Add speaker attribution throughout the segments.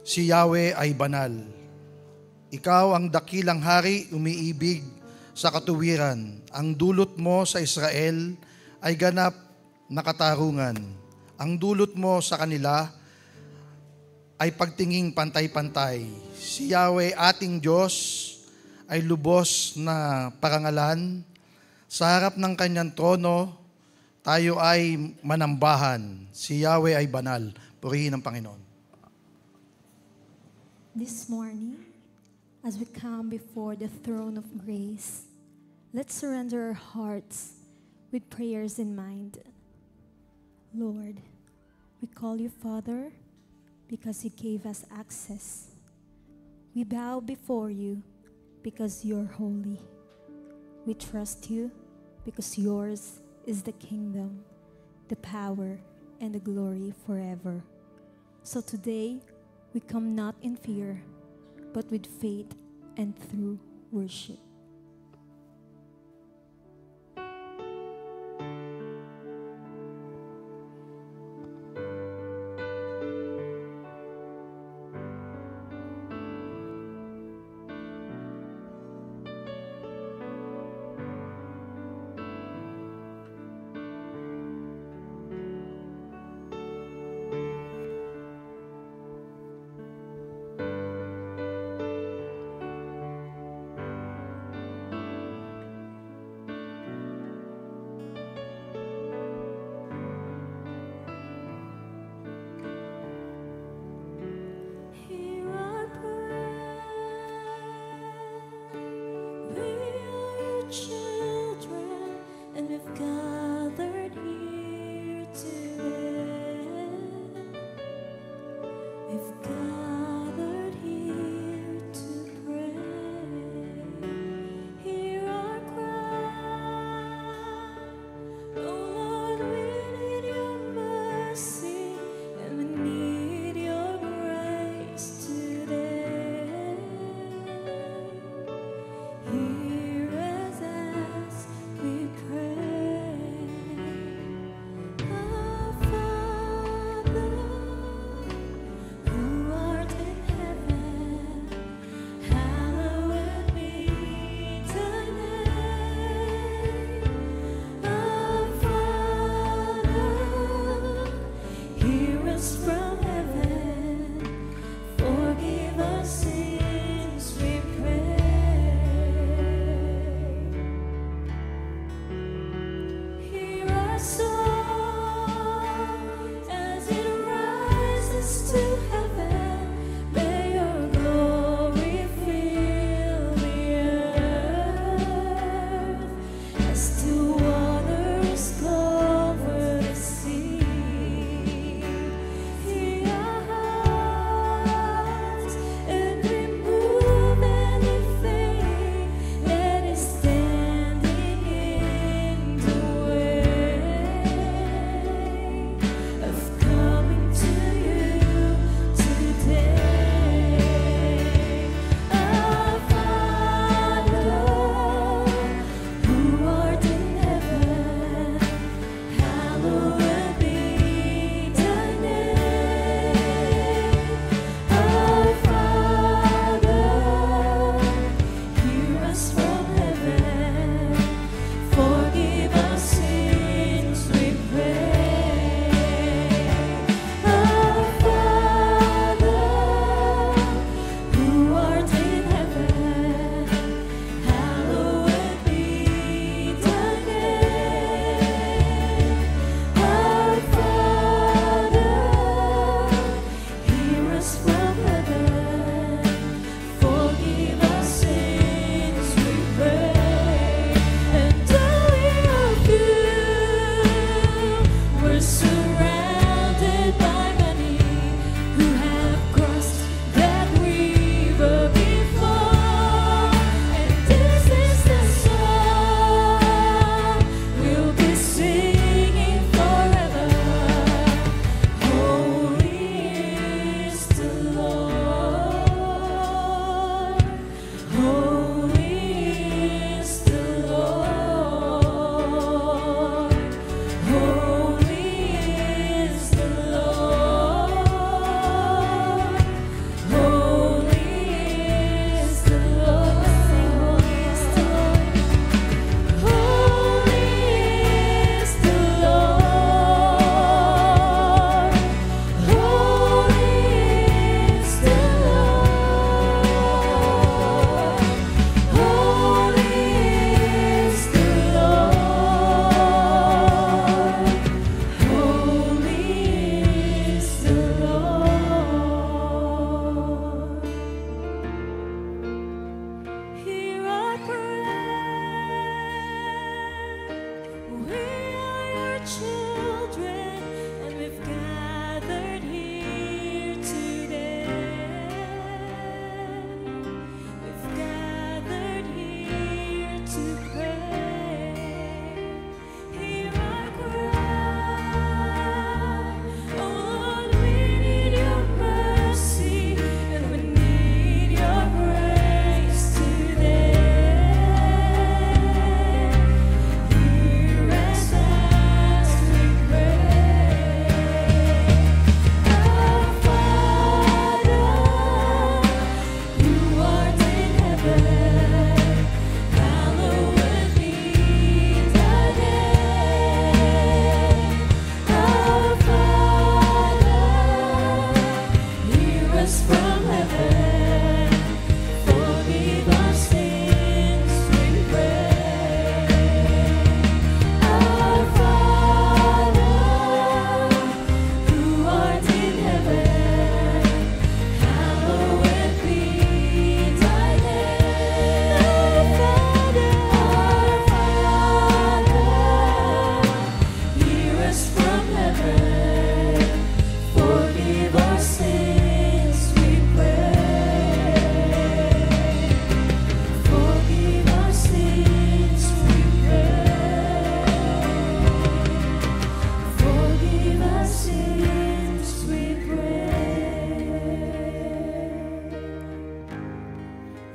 Speaker 1: Si Yahweh ay banal. Ikaw ang dakilang hari, umiibig sa katuwiran. Ang dulot mo sa Israel ay ganap na katarungan. Ang dulot mo sa kanila ay pagtinging pantay-pantay. Si Yahweh ating Diyos ay lubos na parangalan. Sa harap ng kanyang trono, tayo ay manambahan. Si Yahweh ay banal. Purihin ang Panginoon.
Speaker 2: This morning, as we come before the throne of grace, let's surrender our hearts with prayers in mind. Lord, we call you Father because you gave us access. We bow before you because you're holy. We trust you because yours is the kingdom, the power, and the glory forever. So today, we come not in fear, but with faith and through worship.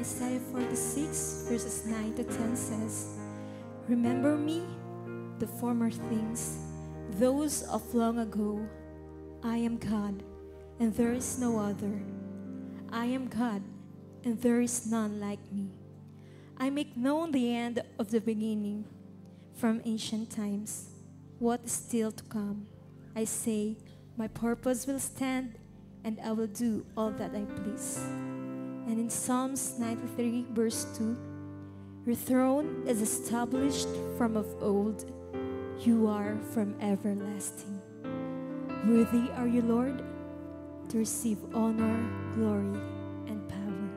Speaker 2: Isaiah 46 verses 9 to 10 says, "Remember me, the former things, those of long ago. I am God, and there is no other. I am God, and there is none like me. I make known the end of the beginning, from ancient times, what is still to come. I say, my purpose will stand, and I will do all that I please." And in Psalms 93 verse 2, "Your throne is established from of old. You are from everlasting. Worthy are you, Lord, to receive honor, glory, and power."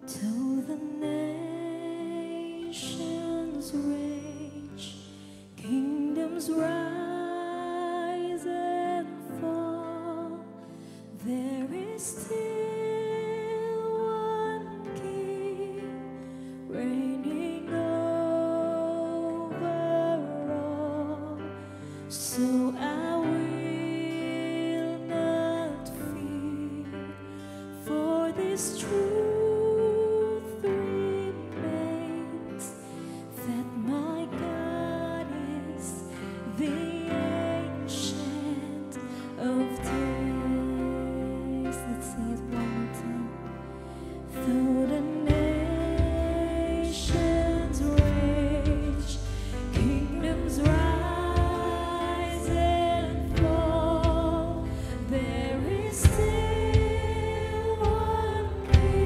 Speaker 2: Till the nations rage, kingdoms rise and fall, there is still one King reigning over all. So I will not fear, for this truth remains, that my God is the Ancient of Days. Let's sing it one more time. Though the nations rage, kingdoms rise and fall, there is still one King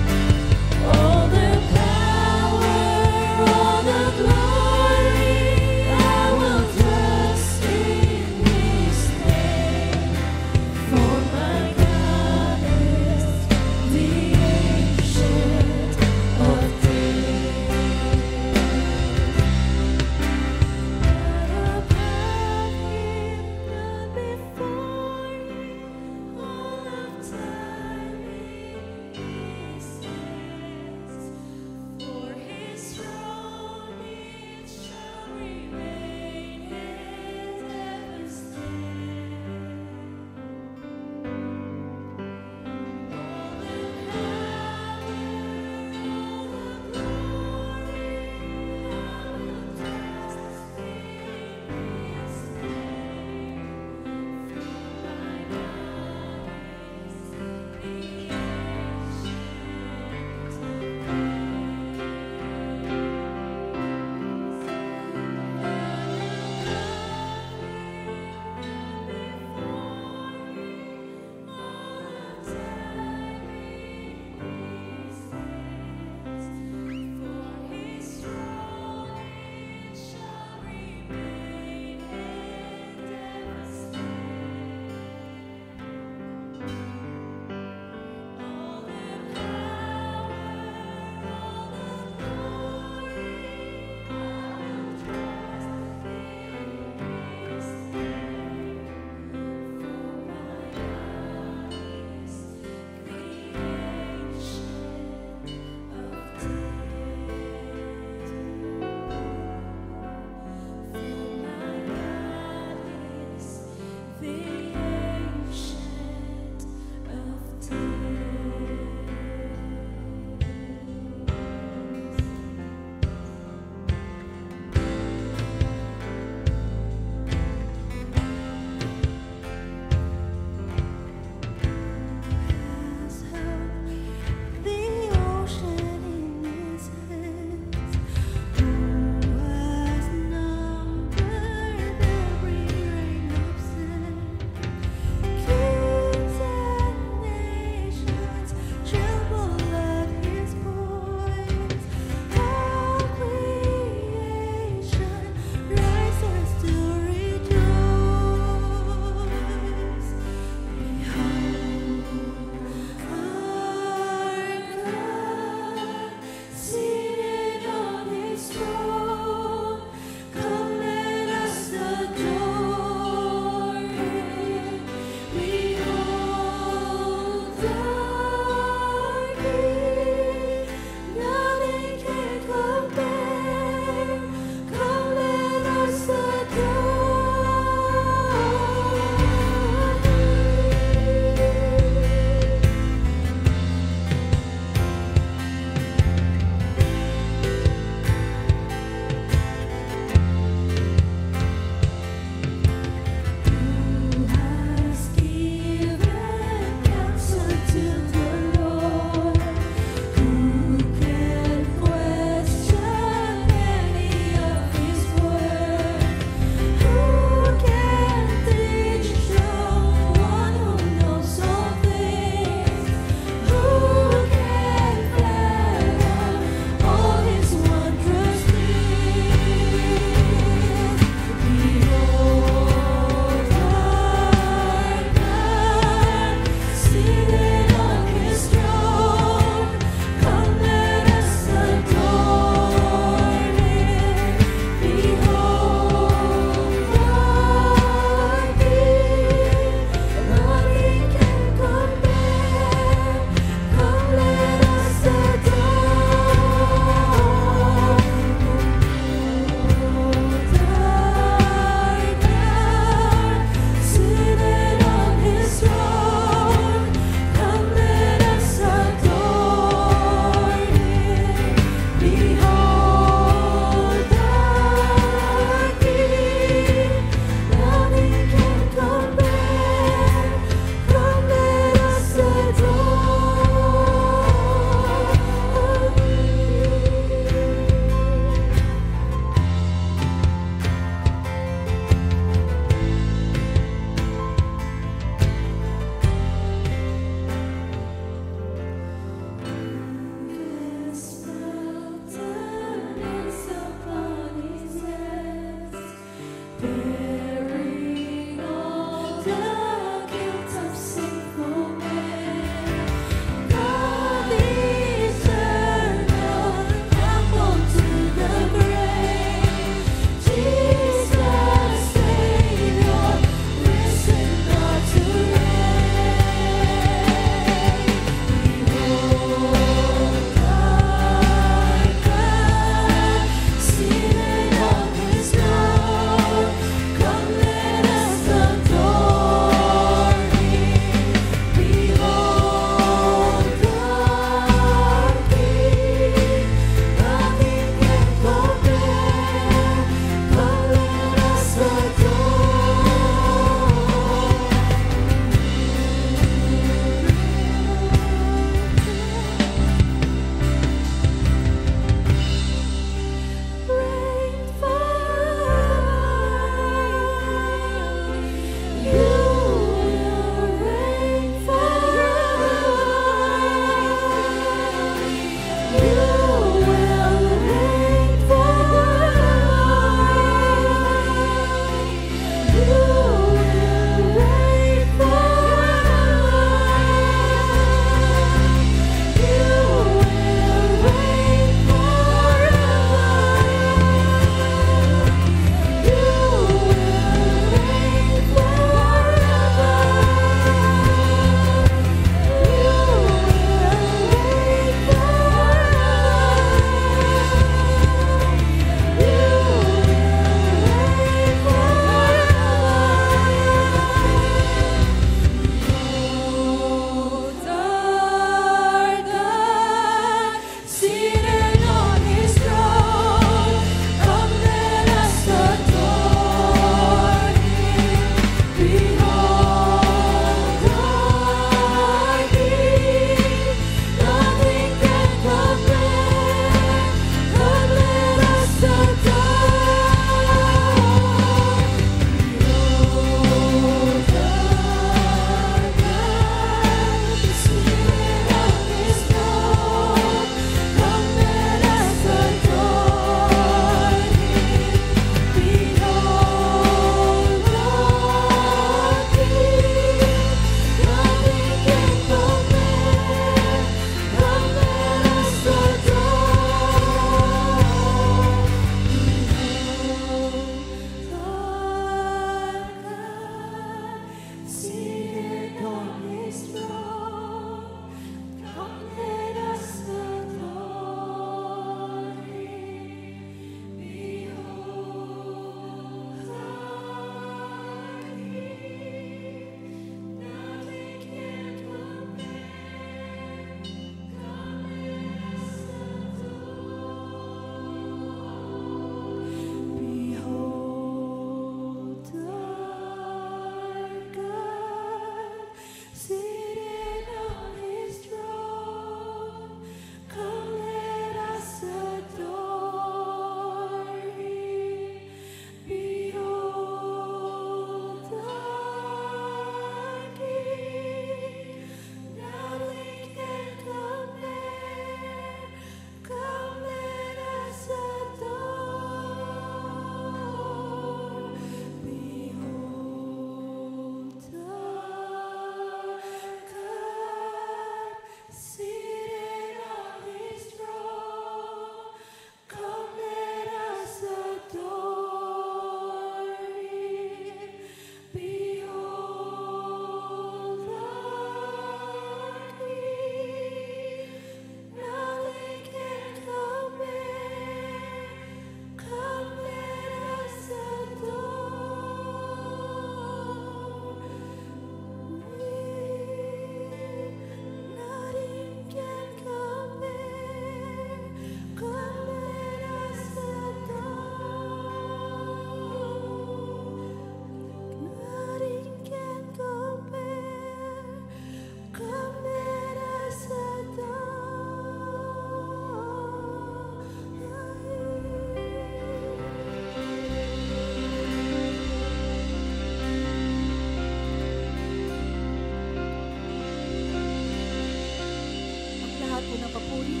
Speaker 3: lahat po ng papuri,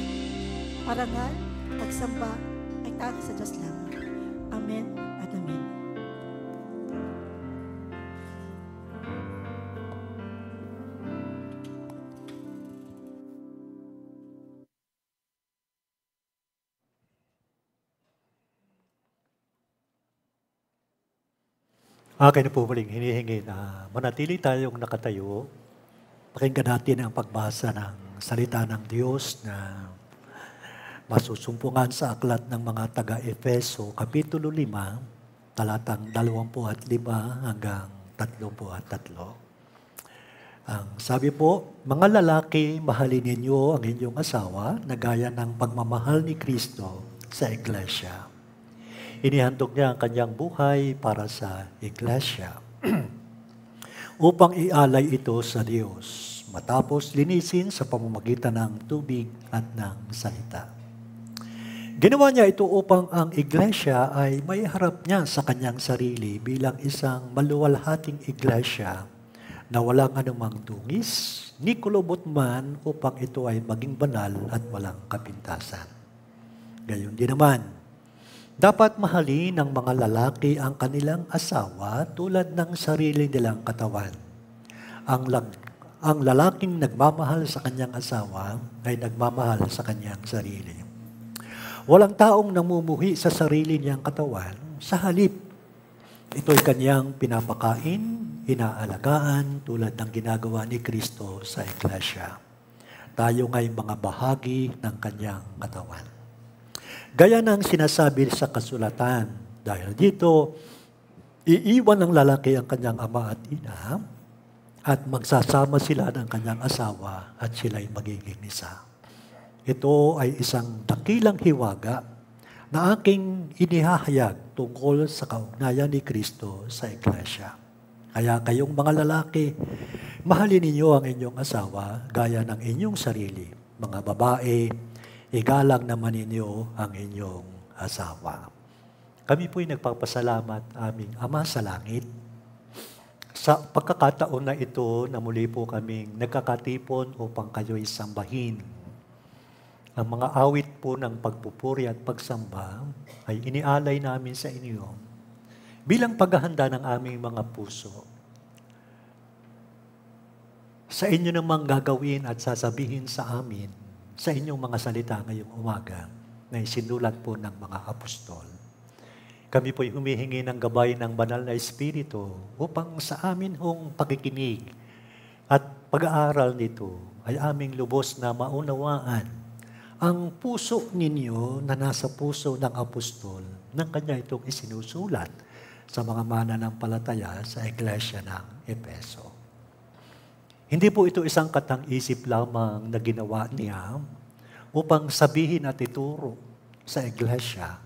Speaker 3: parangal, pagsamba ay tanging sa Diyos lamang. Amen at amen.
Speaker 4: Akin na po muling hinihingi na manatili tayong nakatayo. Pakinggan natin ang pagbasa ng salita ng Diyos na masusumpungan sa aklat ng mga taga-Efeso, Kapitulo 5, talatang 25 hanggang 33. Ang sabi po, mga lalaki, mahalin ninyo ang inyong asawa na gaya ng pagmamahal ni Kristo sa Iglesia. Inihandog niya ang kanyang buhay para sa Iglesia upang ialay ito sa Diyos matapos linisin sa pamamagitan ng tubig at ng salita. Ginawa niya ito upang ang Iglesia ay may harap niya sa kanyang sarili bilang isang maluwalhating Iglesia na walang anumang dungis, ni kulubot man upang ito ay maging banal at walang kapintasan. Gayon din naman, dapat mahalin ng mga lalaki ang kanilang asawa tulad ng sarili nilang katawan. Ang lalaking nagmamahal sa kanyang asawa ay nagmamahal sa kanyang sarili. Walang taong namumuhi sa sarili niyang katawan, sa halip. Ito'y kanyang pinapakain, inaalagaan tulad ng ginagawa ni Kristo sa Iglesia. Tayo nga'y mga bahagi ng kanyang katawan. Gaya ng sinasabi sa kasulatan, dahil dito, iiwan ng lalaki ang kanyang ama at ina at magsasama sila ng kanyang asawa at sila'y magiging isa. Ito ay isang dakilang hiwaga na aking inihahayag tungkol sa kaugnayan ni Kristo sa Iglesia. Kaya kayong mga lalaki, mahalin ninyo ang inyong asawa gaya ng inyong sarili. Mga babae, igalang naman ninyo ang inyong asawa. Kami po'y nagpapasalamat aming Ama sa Langit sa pagkakataon na ito na muli po kaming nagkakatipon upang kayo'y sambahin. Ang mga awit po ng pagpupuri at pagsamba ay inialay namin sa inyo bilang paghahanda ng aming mga puso. Sa inyo namang gagawin at sasabihin sa amin sa inyong mga salita ngayong umaga na isinulat po ng mga apostol. Kami po'y humihingi ng gabay ng banal na Espiritu upang sa amin hong pakikinig at pag-aaral nito ay aming lubos na maunawaan ang puso ninyo na nasa puso ng apostol ng kanya itong isinusulat sa mga mananampalataya sa Iglesia ng Efeso. Hindi po ito isang katang-isip lamang na ginawa niya upang sabihin at ituro sa Iglesia.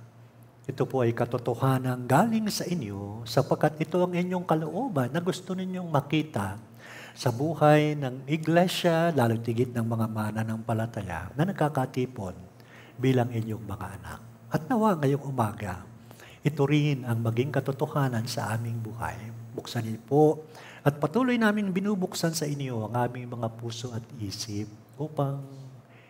Speaker 4: Ito po ay katotohanan galing sa inyo sapagkat ito ang inyong kalooban na gusto ninyong makita sa buhay ng Iglesia, lalo tigit ng mga mananampalataya na nagkakatipon bilang inyong mga anak. At nawa ngayong umaga, ito rin ang maging katotohanan sa aming buhay. Buksan niyo po at patuloy namin binubuksan sa inyo ang aming mga puso at isip upang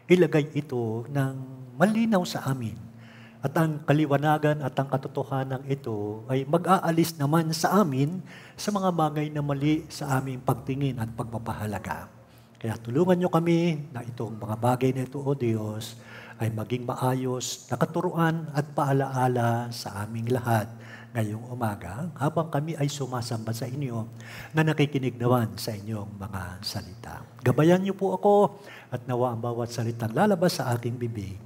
Speaker 4: ilagay ito ng malinaw sa amin. At ang kaliwanagan at ang katotohanan ito ay mag-aalis naman sa amin sa mga bagay na mali sa aming pagtingin at pagpapahalaga. Kaya tulungan nyo kami na itong mga bagay na ito, O Diyos, ay maging maayos na katuruan at paalaala sa aming lahat ngayong umaga habang kami ay sumasamba sa inyo na nakikinig naman sa inyong mga salita. Gabayan niyo po ako at nawa ang bawat salitang lalabas sa aking bibig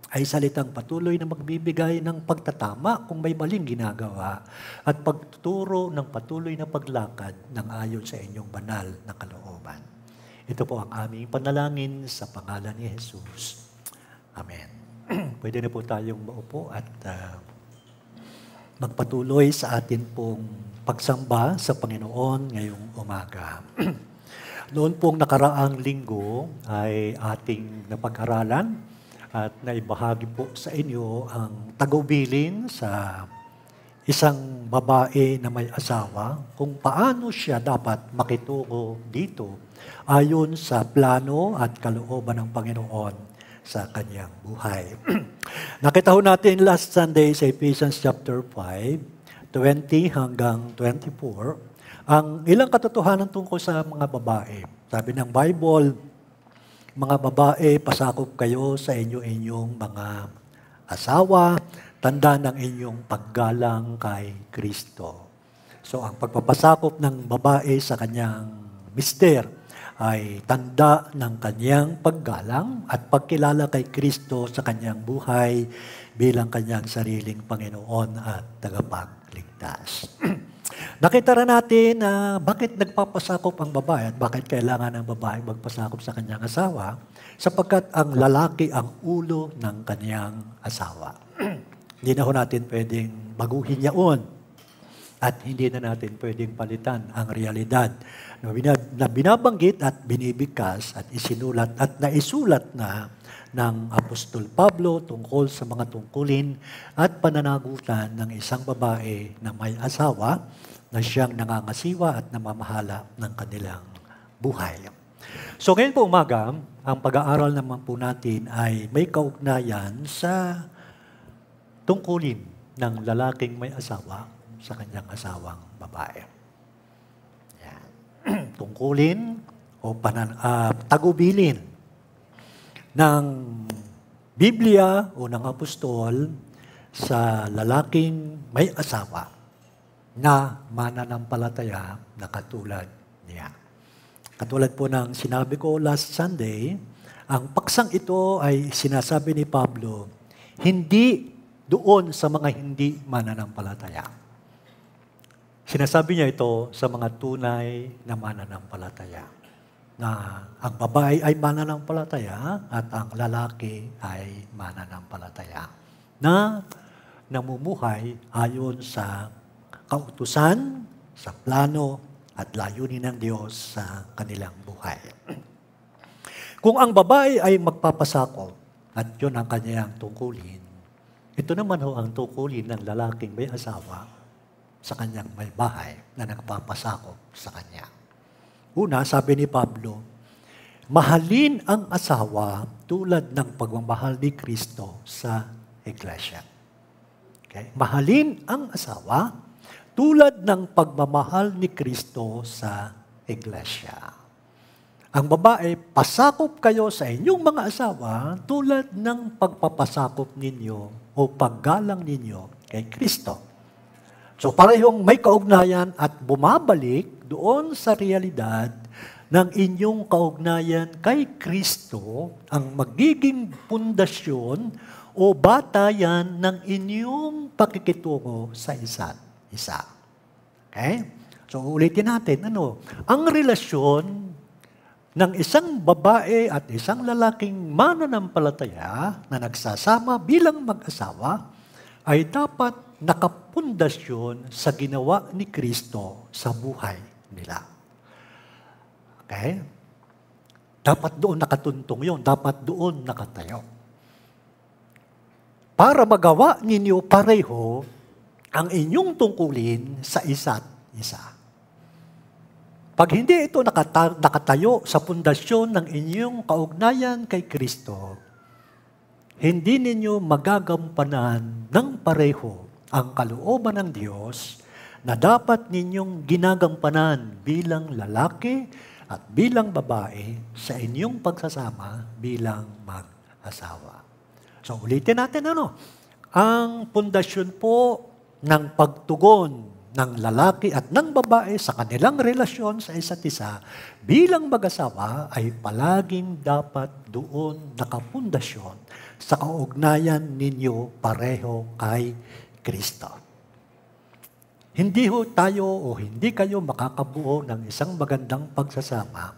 Speaker 4: ay salitang patuloy na magbibigay ng pagtatama kung may maling ginagawa at pagtuturo ng patuloy na paglakad ng ayon sa inyong banal na kalooban. Ito po ang aming panalangin sa pangalan ni Jesus. Amen. Pwede na po tayong maupo at magpatuloy sa atin pong pagsamba sa Panginoon ngayong umaga. Noon pong nakaraang linggo ay ating napag-aralan at naibahagi po sa inyo ang tagubilin sa isang babae na may asawa kung paano siya dapat makitungo dito ayon sa plano at kalooban ng Panginoon sa kanyang buhay. Nakita ho natin last Sunday sa Ephesians chapter 5, 20 hanggang 24, ang ilang katotohanan tungkol sa mga babae. Sabi ng Bible, mga babae, pasakop kayo sa inyong mga asawa, tanda ng inyong paggalang kay Kristo. So, ang pagpapasakop ng babae sa kanyang mister ay tanda ng kanyang paggalang at pagkilala kay Kristo sa kanyang buhay bilang kanyang sariling Panginoon at tagapagligtas. Nakita rin natin na bakit nagpapasakop ang babae at bakit kailangan ng babae magpasakop sa kanyang asawa, sapagkat ang lalaki ang ulo ng kanyang asawa. Hindi na ho natin pwedeng baguhin yaon at hindi na natin pwedeng palitan ang realidad na binabanggit at binibigkas at isinulat at naisulat na ng Apostol Pablo tungkol sa mga tungkulin at pananagutan ng isang babae na may asawa na siyang nangangasiwa at namamahala ng kanilang buhay. So ngayon po umaga, ang pag-aaral naman po natin ay may kaugnayan sa tungkulin ng lalaking may asawa sa kanyang asawang babae. Yan. Tungkulin o tagubilin ng Biblia o ng apostol sa lalaking may asawa na mananampalataya na katulad niya. Katulad po ng sinabi ko last Sunday, ang paksang ito ay sinasabi ni Pablo, hindi doon sa mga hindi mananampalataya. Sinasabi niya ito sa mga tunay na mananampalataya. Na ang babae ay mananampalataya at ang lalaki ay mananampalataya. Na namumuhay ayon sa kautusan, sa plano at layunin ng Diyos sa kanilang buhay. Kung ang babae ay magpapasakop at yun ang kanyang tungkulin, ito naman ho ang tungkulin ng lalaking may asawa sa kanyang may bahay na nagpapasakop sa kanya. Una, sabi ni Pablo, mahalin ang asawa tulad ng pagmamahal ni Kristo sa Iglesia. Okay? Mahalin ang asawa tulad ng pagmamahal ni Kristo sa Iglesia. Ang babae, pasakop kayo sa inyong mga asawa tulad ng pagpapasakop ninyo o paggalang ninyo kay Kristo. So parehong may kaugnayan at bumabalik doon sa realidad ng inyong kaugnayan kay Kristo ang magiging pundasyon o batayan ng inyong pakikitungo sa isa't isa. Okay? So ulitin natin, ang relasyon ng isang babae at isang lalaking mananampalataya na nagsasama bilang mag-asawa ay dapat nakapundasyon sa ginawa ni Kristo sa buhay nila. Okay? Dapat doon nakatuntong yun. Dapat doon nakatayo. Para magawa ninyo pareho ang inyong tungkulin sa isa't isa. Pag hindi ito nakatayo sa pundasyon ng inyong kaugnayan kay Kristo, hindi ninyo magagampanan ng pareho ang kalooban ng Diyos na dapat ninyong ginagampanan bilang lalaki at bilang babae sa inyong pagsasama bilang mag-asawa. So ulitin natin ang pundasyon po ng pagtugon ng lalaki at ng babae sa kanilang relasyon sa isa't isa bilang mag-asawa ay palaging dapat doon nakapundasyon sa kaugnayan ninyo pareho kay Kristo. Hindi ho tayo o hindi kayo makakabuo ng isang magandang pagsasama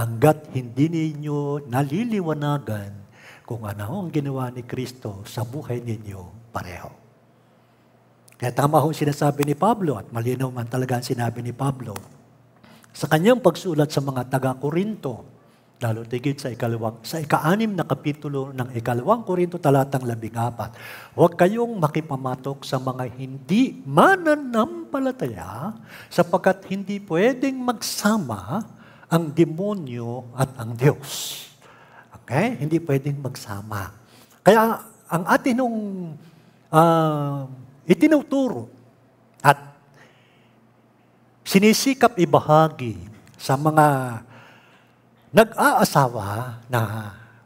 Speaker 4: hanggat hindi ninyo naliliwanagan kung ano ang ginawa ni Kristo sa buhay ninyo pareho. Kaya tama ho sinasabi ni Pablo at malinaw man talaga ang sinabi ni Pablo sa kanyang pagsulat sa mga taga-Korinto lalo tigit sa ika-6 na kapitulo ng 2 Korinto talatang 14. Huwag kayong makipamatok sa mga hindi mananampalataya sapagkat hindi pwedeng magsama ang demonyo at ang Diyos. Okay? Hindi pwedeng magsama. Kaya ang atin nung itinuturo at sinisikap ibahagi sa mga nag-aasawa na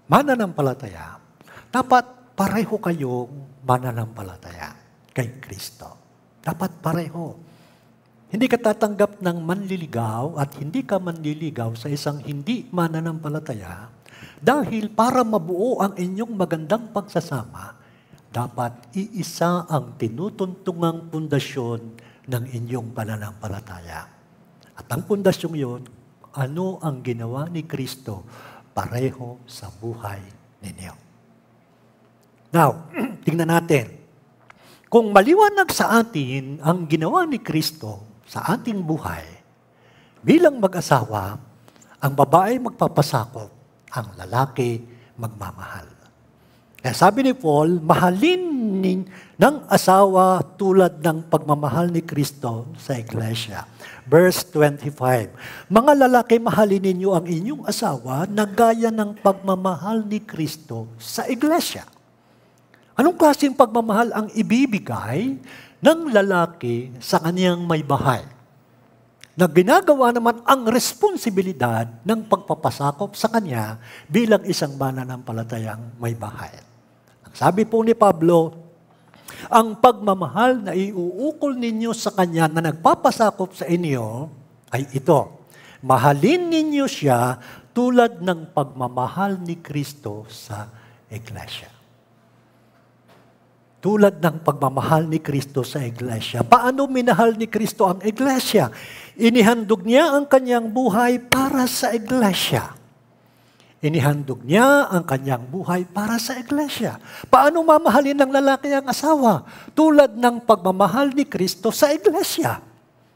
Speaker 4: mananampalataya, dapat pareho kayong mananampalataya kay Kristo. Dapat pareho. Hindi ka tatanggap ng manliligaw at hindi ka manliligaw sa isang hindi mananampalataya dahil para mabuo ang inyong magandang pagsasama, dapat iisa ang tinutuntungang pundasyon ng inyong pananampalataya. At ang pundasyong yun, ano ang ginawa ni Kristo pareho sa buhay ninyo. Now, tingnan natin. Kung maliwanag sa atin ang ginawa ni Kristo sa ating buhay, bilang mag-asawa, ang babae magpapasakop, ang lalaki magmamahal. Kaya sabi ni Paul, mahalin ng asawa tulad ng pagmamahal ni Kristo sa Iglesia. Verse 25, mga lalaki, mahalin ninyo ang inyong asawa na gaya ng pagmamahal ni Kristo sa Iglesia. Anong klaseng pagmamahal ang ibibigay ng lalaki sa kaniyang may bahay? Na ginagawa naman ang responsibilidad ng pagpapasakop sa kanya bilang isang mananampalatayang may bahay. Sabi po ni Pablo, ang pagmamahal na iuukol ninyo sa kanya na nagpapasakop sa inyo ay ito. Mahalin ninyo siya tulad ng pagmamahal ni Kristo sa Iglesia. Tulad ng pagmamahal ni Kristo sa Iglesia. Paano minahal ni Kristo ang Iglesia? Inihandog niya ang kanyang buhay para sa Iglesia. Inihandog niya ang kanyang buhay para sa Iglesia. Paano mamahalin ng lalaki ang asawa? Tulad ng pagmamahal ni Kristo sa Iglesia.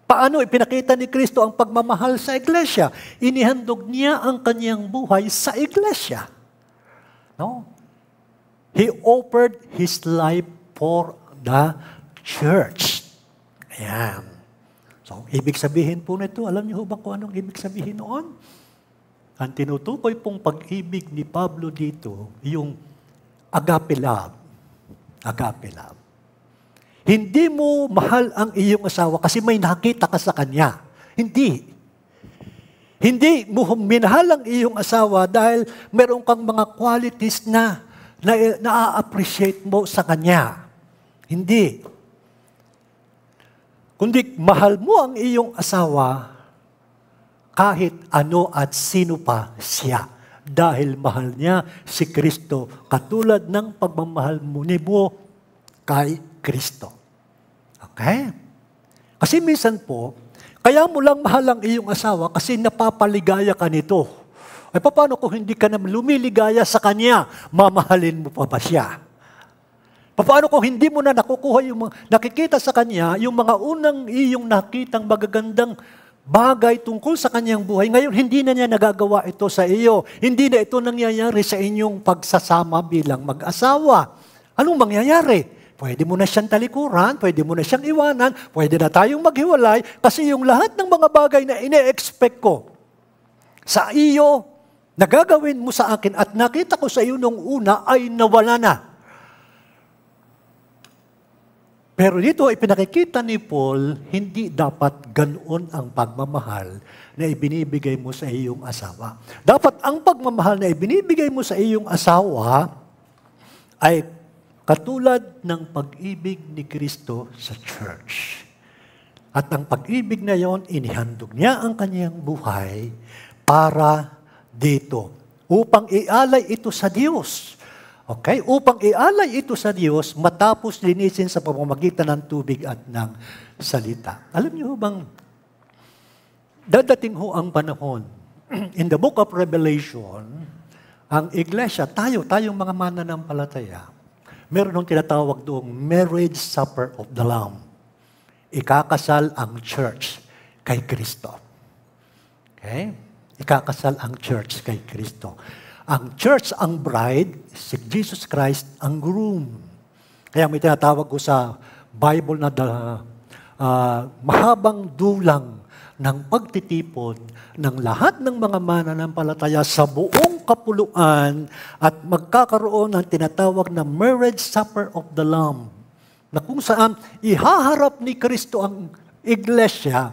Speaker 4: Paano ipinakita ni Kristo ang pagmamahal sa Iglesia? Inihandog niya ang kanyang buhay sa Iglesia. No? He offered His life for the church. Ayan. So, ibig sabihin po nito, alam niyo ba kung anong ibig sabihin noon? Ang tinutukoy pong pag-ibig ni Pablo dito, yung agape love. Agape love. Hindi mo mahal ang iyong asawa kasi may nakita ka sa kanya. Hindi. Hindi mo minahal ang iyong asawa dahil meron kang mga qualities na na-appreciate mo sa kanya. Hindi. Kundi mahal mo ang iyong asawa kahit ano at sino pa siya. Dahil mahal niya si Kristo katulad ng pagmamahal mo ni mo kay Kristo. Okay? Kasi minsan po, kaya mo lang mahal ang iyong asawa kasi napapaligaya ka nito. Ay paano kung hindi ka na lumiligaya sa kanya, mamahalin mo pa ba siya? Paano kung hindi mo na nakukuha yung nakikita sa kanya, yung mga unang iyong nakitang magagandang bagay tungkol sa kanyang buhay, ngayon hindi na niya nagagawa ito sa iyo. Hindi na ito nangyayari sa inyong pagsasama bilang mag-asawa. Anong mangyayari? Pwede mo na siyang talikuran, pwede mo na siyang iwanan, pwede na tayong maghiwalay, kasi yung lahat ng mga bagay na ine-expect ko sa iyo, nagagawin mo sa akin at nakita ko sa iyo nung una ay nawala na. Pero dito ay pinakikita ni Paul, hindi dapat ganoon ang pagmamahal na ibinibigay mo sa iyong asawa. Dapat ang pagmamahal na ibinibigay mo sa iyong asawa ay katulad ng pag-ibig ni Kristo sa church. At ang pag-ibig na yon, inihandog niya ang kanyang buhay para dito, upang ialay ito sa Diyos. Okay? Upang ialay ito sa Diyos, matapos linisin sa pamamagitan ng tubig at ng salita. Alam niyo bang, dadating ho ang panahon, in the book of Revelation, ang iglesia, tayong mga mananampalataya, meron nung tinatawag doong marriage supper of the Lamb. Ikakasal ang church kay Kristo. Okay? ikakasal ang church kay Kristo. Ang church ang bride, si Jesus Christ ang groom. Kaya may tinatawag ko sa Bible na mahabang dulang ng pagtitipon ng lahat ng mga mananampalataya sa buong kapuluan at magkakaroon ng tinatawag na marriage supper of the Lamb, na kung saan ihaharap ni Kristo ang iglesia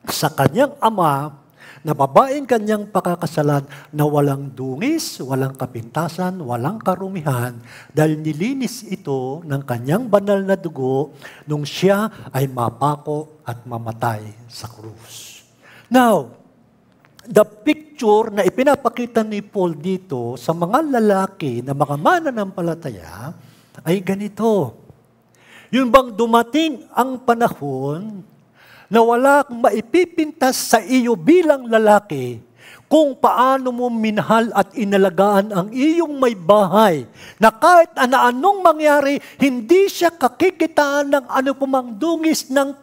Speaker 4: sa kanyang ama, na babaeng kanyang pakakasalan na walang dungis, walang kapintasan, walang karumihan, dahil nilinis ito ng kanyang banal na dugo nung siya ay mapako at mamatay sa krus. Now, the picture na ipinapakita ni Paul dito sa mga lalaki na mga mananampalataya ay ganito. Yun bang dumating ang panahon na wala kang maipipintas sa iyo bilang lalaki kung paano mo minahal at inalagaan ang iyong may bahay, na kahit anong mangyari, hindi siya kakikitaan ng ano pumang dungis ng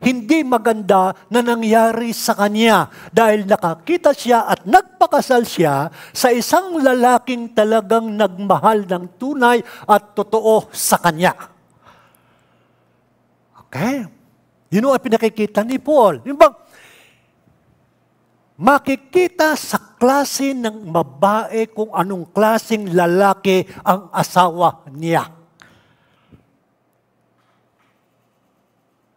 Speaker 4: hindi maganda na nangyari sa kanya, dahil nakakita siya at nagpakasal siya sa isang lalaking talagang nagmahal ng tunay at totoo sa kanya. Okay? Yun ang pinakikita ni Paul. Yung bang, makikita sa klase ng babae kung anong klaseng lalaki ang asawa niya.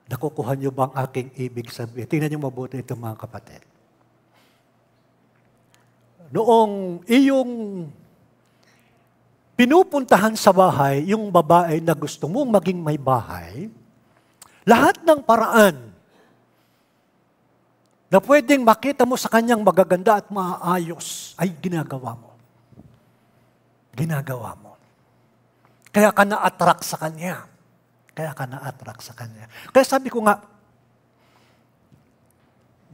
Speaker 4: Nakukuha niyo ba ang aking ibig sabihin? Tingnan niyo mabuti ito, mga kapatid. Noong iyong pinupuntahan sa bahay, yung babae na gusto mong maging may bahay, lahat ng paraan na pwedeng makita mo sa kanyang magaganda at maayos ay ginagawa mo. Ginagawa mo. Kaya ka na-attract sa kanya. Kaya ka na-attract sa kanya. Kaya sabi ko nga,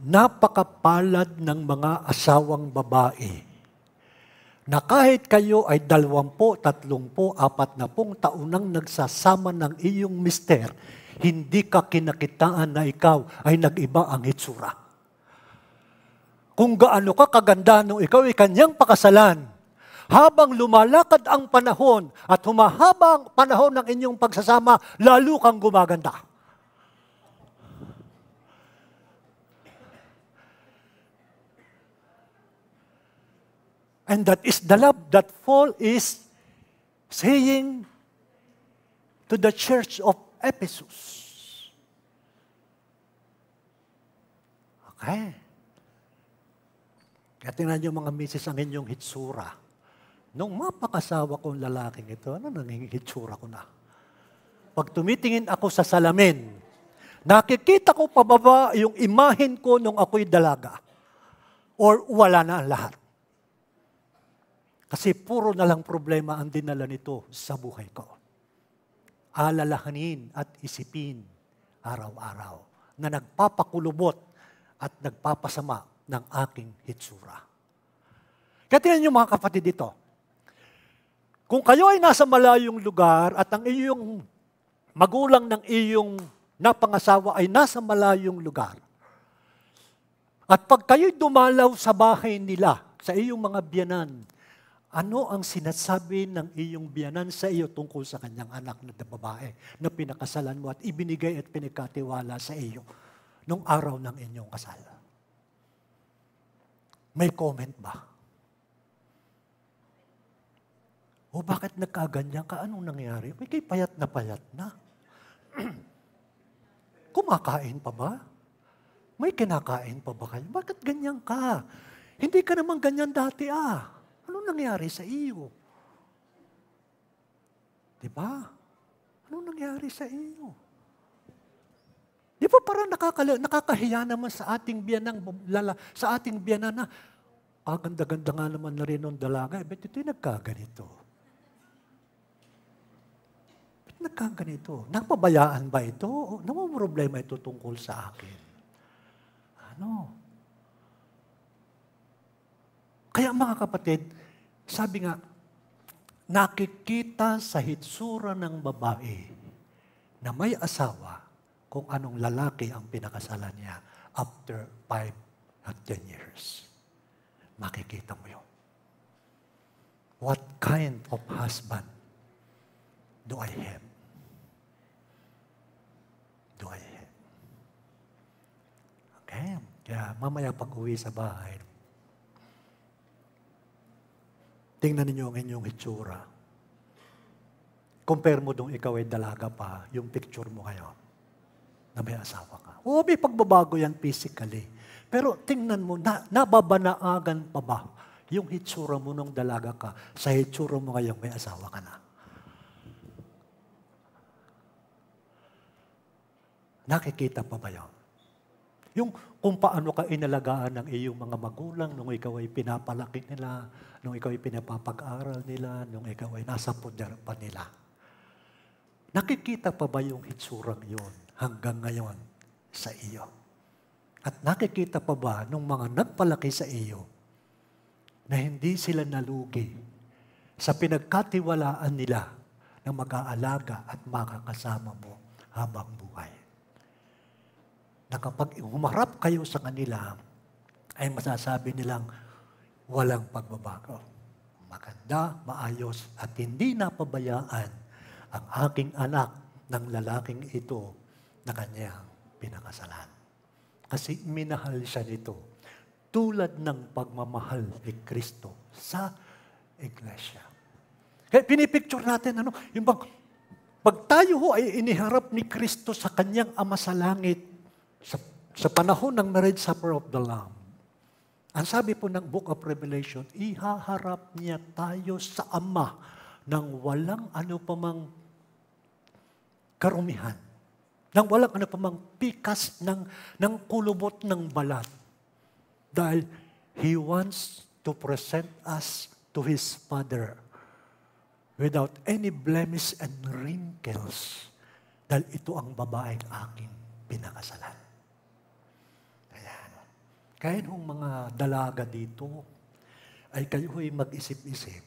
Speaker 4: napakapalad ng mga asawang babae na kahit kayo ay 20, 30, 40 taon nang nagsasama ng iyong mister, hindi ka kinakitaan na ikaw ay nag-iba ang hitsura. Kung gaano ka kaganda nung ikaw ay kanyang pakasalan, habang lumalakad ang panahon at humahaba ang panahon ng inyong pagsasama, lalo kang gumaganda. And that is the love that Paul is saying to the church of Ephesus. Okay. Kaya tingnan niyo mga misis ang inyong hitsura. Nung mapakasawa kong lalaking ito, ano nanging hitsura ko na? Pag tumitingin ako sa salamin, nakikita ko pababa yung imahen ko nung ako'y dalaga. Or wala na ang lahat. Kasi puro na lang problema ang dinala nito sa buhay ko. Alalahanin at isipin araw-araw na nagpapakulubot at nagpapasama ng aking hitsura. Kaya tingnan niyo mga kapatid dito. Kung kayo ay nasa malayong lugar at ang iyong magulang ng iyong napangasawa ay nasa malayong lugar, at pag kayo'y dumalaw sa bahay nila, sa iyong mga biyanan, ano ang sinasabi ng iyong biyanan sa iyo tungkol sa kanyang anak na babae na pinakasalan mo at ibinigay at pinagkatiwala sa iyo nung araw ng inyong kasal? May comment ba? O bakit nagkaganyan ka? Anong nangyari? May kay payat na. Kumakain pa ba? May kinakain pa ba kayo? Bakit ganyan ka? Hindi ka naman ganyan dati Anong nangyari sa iyo? Diba? Anong nangyari sa iyo? Di ba parang nakakahiya naman sa ating biyanang sa ating biyanan na ganda-ganda nga naman na rin ng dalaga. Ba't ito'y nagkaganito? Ba't nagkaganito? Napabayaan ba ito? O problema ito tungkol sa akin? Ano? Kaya mga kapatid, sabi nga, nakikita sa hitsura ng babae na may asawa kung anong lalaki ang pinakasalan niya after 5 at 10 years. makikita mo yun. What kind of husband do I have? Do I have? Okay? Kaya mamaya pag-uwi sa bahay, tingnan ninyo ang inyong hitsura. Compare mo dong ikaw ay dalaga pa, yung picture mo ngayon, na may asawa ka. Oo, may pagbabago yan physically. Pero tingnan mo, nababanaagan pa ba yung hitsura mo nung dalaga ka sa hitsura mo ngayong may asawa ka na? Nakikita pa ba yun? Yung kung paano ka inalagaan ng iyong mga magulang nung ikaw ay pinapalaki nila, nung ikaw ay pinapapag-aral nila, nung ikaw ay nasa puder pa nila. Nakikita pa ba yung hitsurang yun hanggang ngayon sa iyo? At nakikita pa ba nung mga nagpalaki sa iyo na hindi sila nalugi sa pinagkatiwalaan nila na mag-aalaga at makakasama mo habang buhay? Na kapag humarap kayo sa kanila, ay masasabi nilang walang pagbabago. Maganda, maayos, at hindi napabayaan ang aking anak ng lalaking ito na kanyang pinakasalan. Kasi minahal siya nito tulad ng pagmamahal ni Kristo sa Iglesia. Kaya pinipicture natin, yung pag tayo ho ay iniharap ni Kristo sa kanyang Ama sa langit, sa panahon ng marriage supper of the Lamb, ang sabi po ng Book of Revelation, ihaharap niya tayo sa Ama ng walang ano pamang karumihan, ng walang ano pamang pikas ng kulubot ng balat. Dahil He wants to present us to His Father without any blemish and wrinkles. Dahil ito ang babaeng aking pinakasalan. Kaya nung mga dalaga dito, ay kayo'y mag-isip-isip.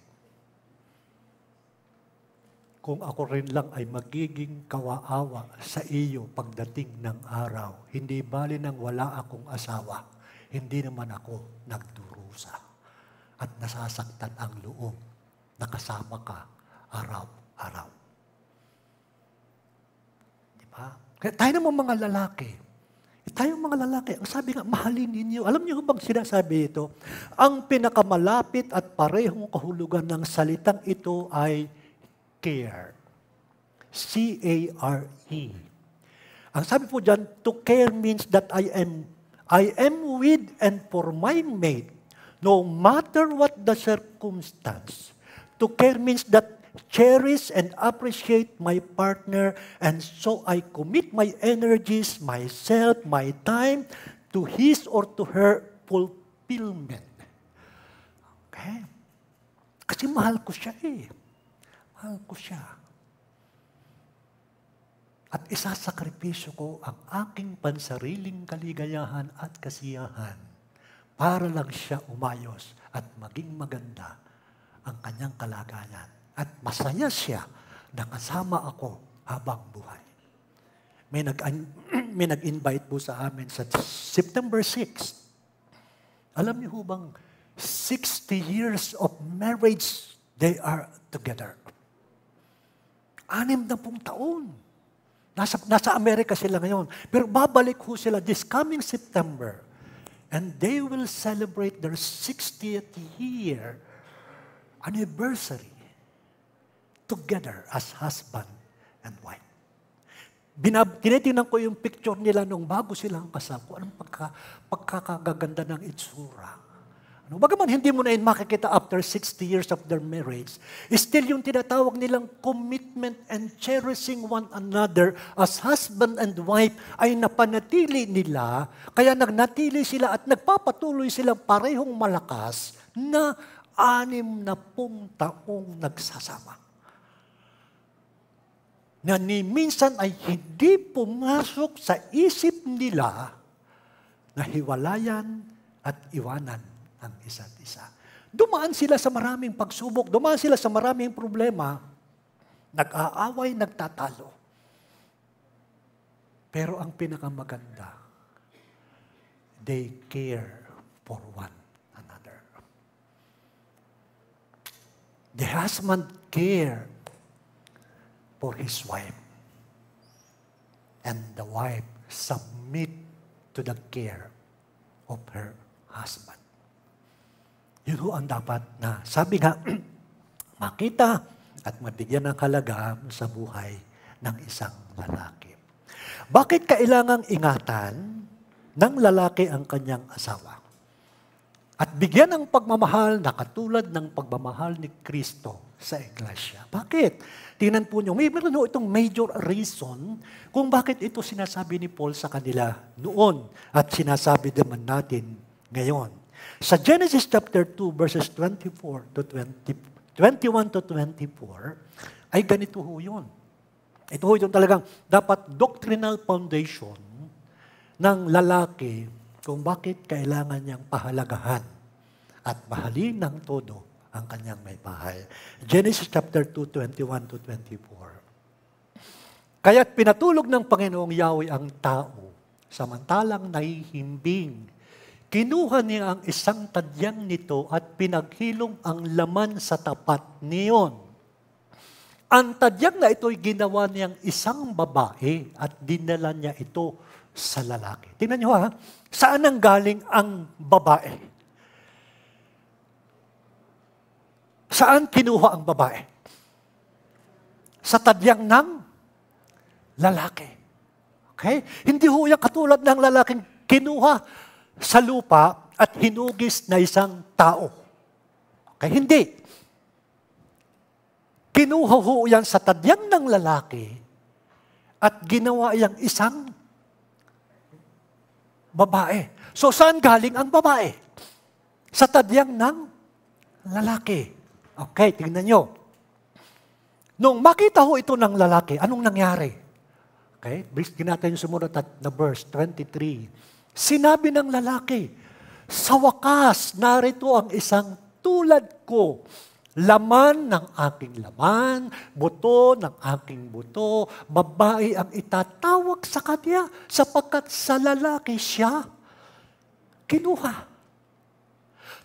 Speaker 4: Kung ako rin lang ay magiging kawaawa sa iyo pagdating ng araw, hindi bali nang wala akong asawa, hindi naman ako nagdurusa at nasasaktan ang loob na kasama ka araw-araw. Diba? Kaya tayo naman mga lalaki, tayong mga lalaki, ang sabi nga, mahalin ninyo. Alam niyo bang sinasabi ito? Ang pinakamalapit at parehong kahulugan ng salitang ito ay care. C-A-R-E. Ang sabi po dyan, to care means that I am with and for my mate, no matter what the circumstance. To care means that cherish and appreciate my partner, and so I commit my energies, myself, my time to his or to her fulfillment. Okay? Kasi mahal ko siya eh. Mahal ko siya. At isasakripisyo ko ang aking pansariling kaligayahan at kasiyahan para lang siya umayos at maging maganda ang kanyang kalagayan. At masaya siya na kasama ako habang buhay. May nag-invite po sa amin sa September 6. Alam niyo bang 60 years of marriage they are together. 60 taon. Nasa Amerika sila ngayon. Pero babalik ho sila this coming September. And they will celebrate their 60th year anniversary together as husband and wife. Tinitingnan ko yung picture nila nung bago silang kasal. Kung anong pagkakaganda ng itsura. Bagaman hindi mo na yun makikita after 60 years of their marriage, still yung tinatawag nilang commitment and cherishing one another as husband and wife ay napanatili nila, kaya nagnatili sila at nagpapatuloy silang parehong malakas na 60 taong nagsasama. Na ni minsan ay hindi pumasok sa isip nila na hiwalayan at iwanan ang isa't isa. Dumaan sila sa maraming pagsubok, dumaan sila sa maraming problema, nag-aaway, nagtatalo. Pero ang pinakamaganda, they care for one another. The husband care for his wife. And the wife submit to the care of her husband. Yun ho ang dapat na, sabi nga, makita at mabigyan ng halaga sa buhay ng isang lalaki. Bakit kailangang ingatan ng lalaki ang kanyang asawa? At bigyan ng pagmamahal na katulad ng pagmamahal ni Kristo sa Iglesia. Bakit? Tingnan po nyo, meron itong major reason kung bakit ito sinasabi ni Paul sa kanila noon at sinasabi naman natin ngayon. Sa Genesis chapter 2 verses 21 to 24, ay ganito ho yun. Ito ho yung talagang dapat doctrinal foundation ng lalaki kung bakit kailangan niyang pahalagahan at mahalin ng todo ang kanyang may bahay. Genesis chapter 2, 21 to 24. Kaya't pinatulog ng Panginoong Yahweh ang tao, samantalang nahihimbing. Kinuha niya ang isang tadyang nito at pinaghilom ang laman sa tapat niyon. Ang tadyang na ito'y ginawa niyang isang babae at dinala niya ito sa lalaki. Tingnan niyo ha, saan ang galing ang babae? Saan kinuha ang babae? Sa tadyang ng lalaki. Okay? Hindi ho yan katulad ng lalaking kinuha sa lupa at hinugis na isang tao. Okay? Hindi. Kinuha ho yan sa tadyang ng lalaki at ginawa yang isang babae. So saan galing ang babae? Sa tadyang ng lalaki. Okay, tingnan nyo. Nung makita ho ito ng lalaki, anong nangyari? Okay, bigyan natin yung sumunod na verse 23. Sinabi ng lalaki, sa wakas, narito ang isang tulad ko. Laman ng aking laman, buto ng aking buto, babae ang itatawag sa kanya sapagkat sa lalaki siya kinuha.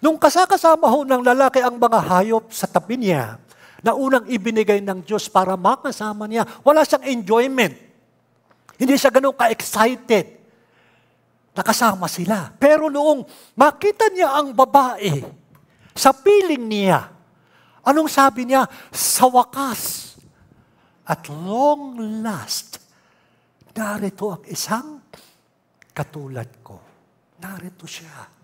Speaker 4: Nung kasakasama ho ng lalaki ang mga hayop sa tabi niya, na unang ibinigay ng Diyos para makasama niya, wala siyang enjoyment. Hindi siya ganun ka-excited. Nakasama sila. Pero noong makita niya ang babae, sa piling niya, anong sabi niya? Sa wakas, at long last, narito ang isang katulad ko. Narito siya.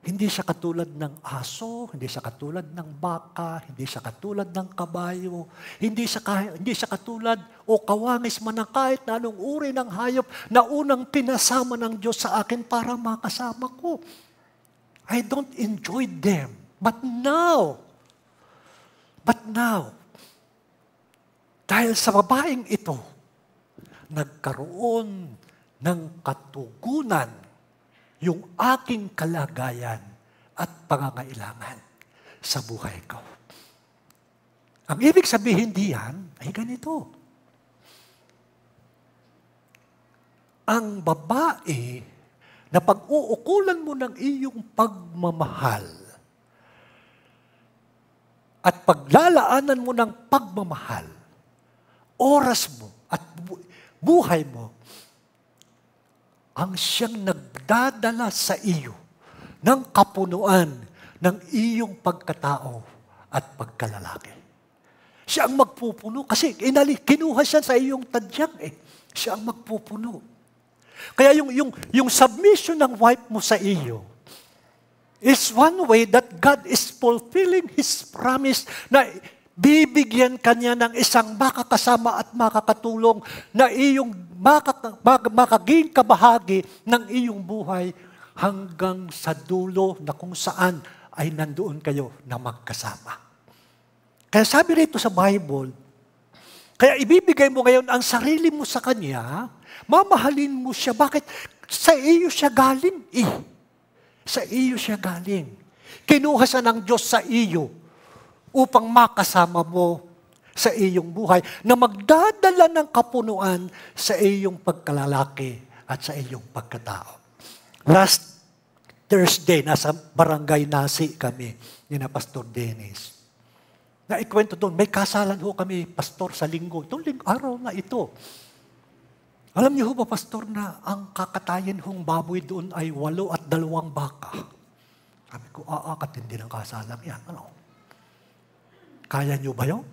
Speaker 4: Hindi siya katulad ng aso, hindi siya katulad ng baka, hindi siya katulad ng kabayo, hindi siya katulad o kawangis man ng kahit na anong uri ng hayop na unang pinasama ng Diyos sa akin para makasama ko. I don't enjoy them. But now, dahil sa babaeng ito, nagkaroon ng katugunan yung aking kalagayan at pangangailangan sa buhay ko. Ang ibig sabihin diyan ay ganito. Ang babae na pag-uukulan mo ng iyong pagmamahal at paglalaanan mo ng pagmamahal, oras mo at buhay mo, ang siyang nagdadala sa iyo ng kapunuan ng iyong pagkatao at pagkalalaki. Siya ang magpupuno kasi kinuha siya sa iyong tadyang Siya ang magpupuno. Kaya yung submission ng wife mo sa iyo is one way that God is fulfilling His promise na bibigyan kanya ng isang makakasama at makakatulong na iyong makaging kabahagi ng iyong buhay hanggang sa dulo na kung saan ay nandoon kayo na magkasama. Kaya sabi rito sa Bible, kaya ibibigay mo ngayon ang sarili mo sa Kanya, mamahalin mo siya. Bakit? Sa iyo siya galing Sa iyo siya galing. Kinuha siya ng Diyos sa iyo upang makasama mo sa iyong buhay na magdadala ng kapunuan sa iyong pagkalalaki at sa iyong pagkatao. Last Thursday, nasa Barangay Nasi kami ni na Pastor Dennis. na ikwento doon. May kasalan ho kami, pastor, sa linggo. Itong araw na ito. Alam niyo ho ba, pastor, na ang kakatayin hong baboy doon ay 8 at 2 baka. Sabi ko, katindi ng kasalang yan. Ano? Kaya niyo ba yun?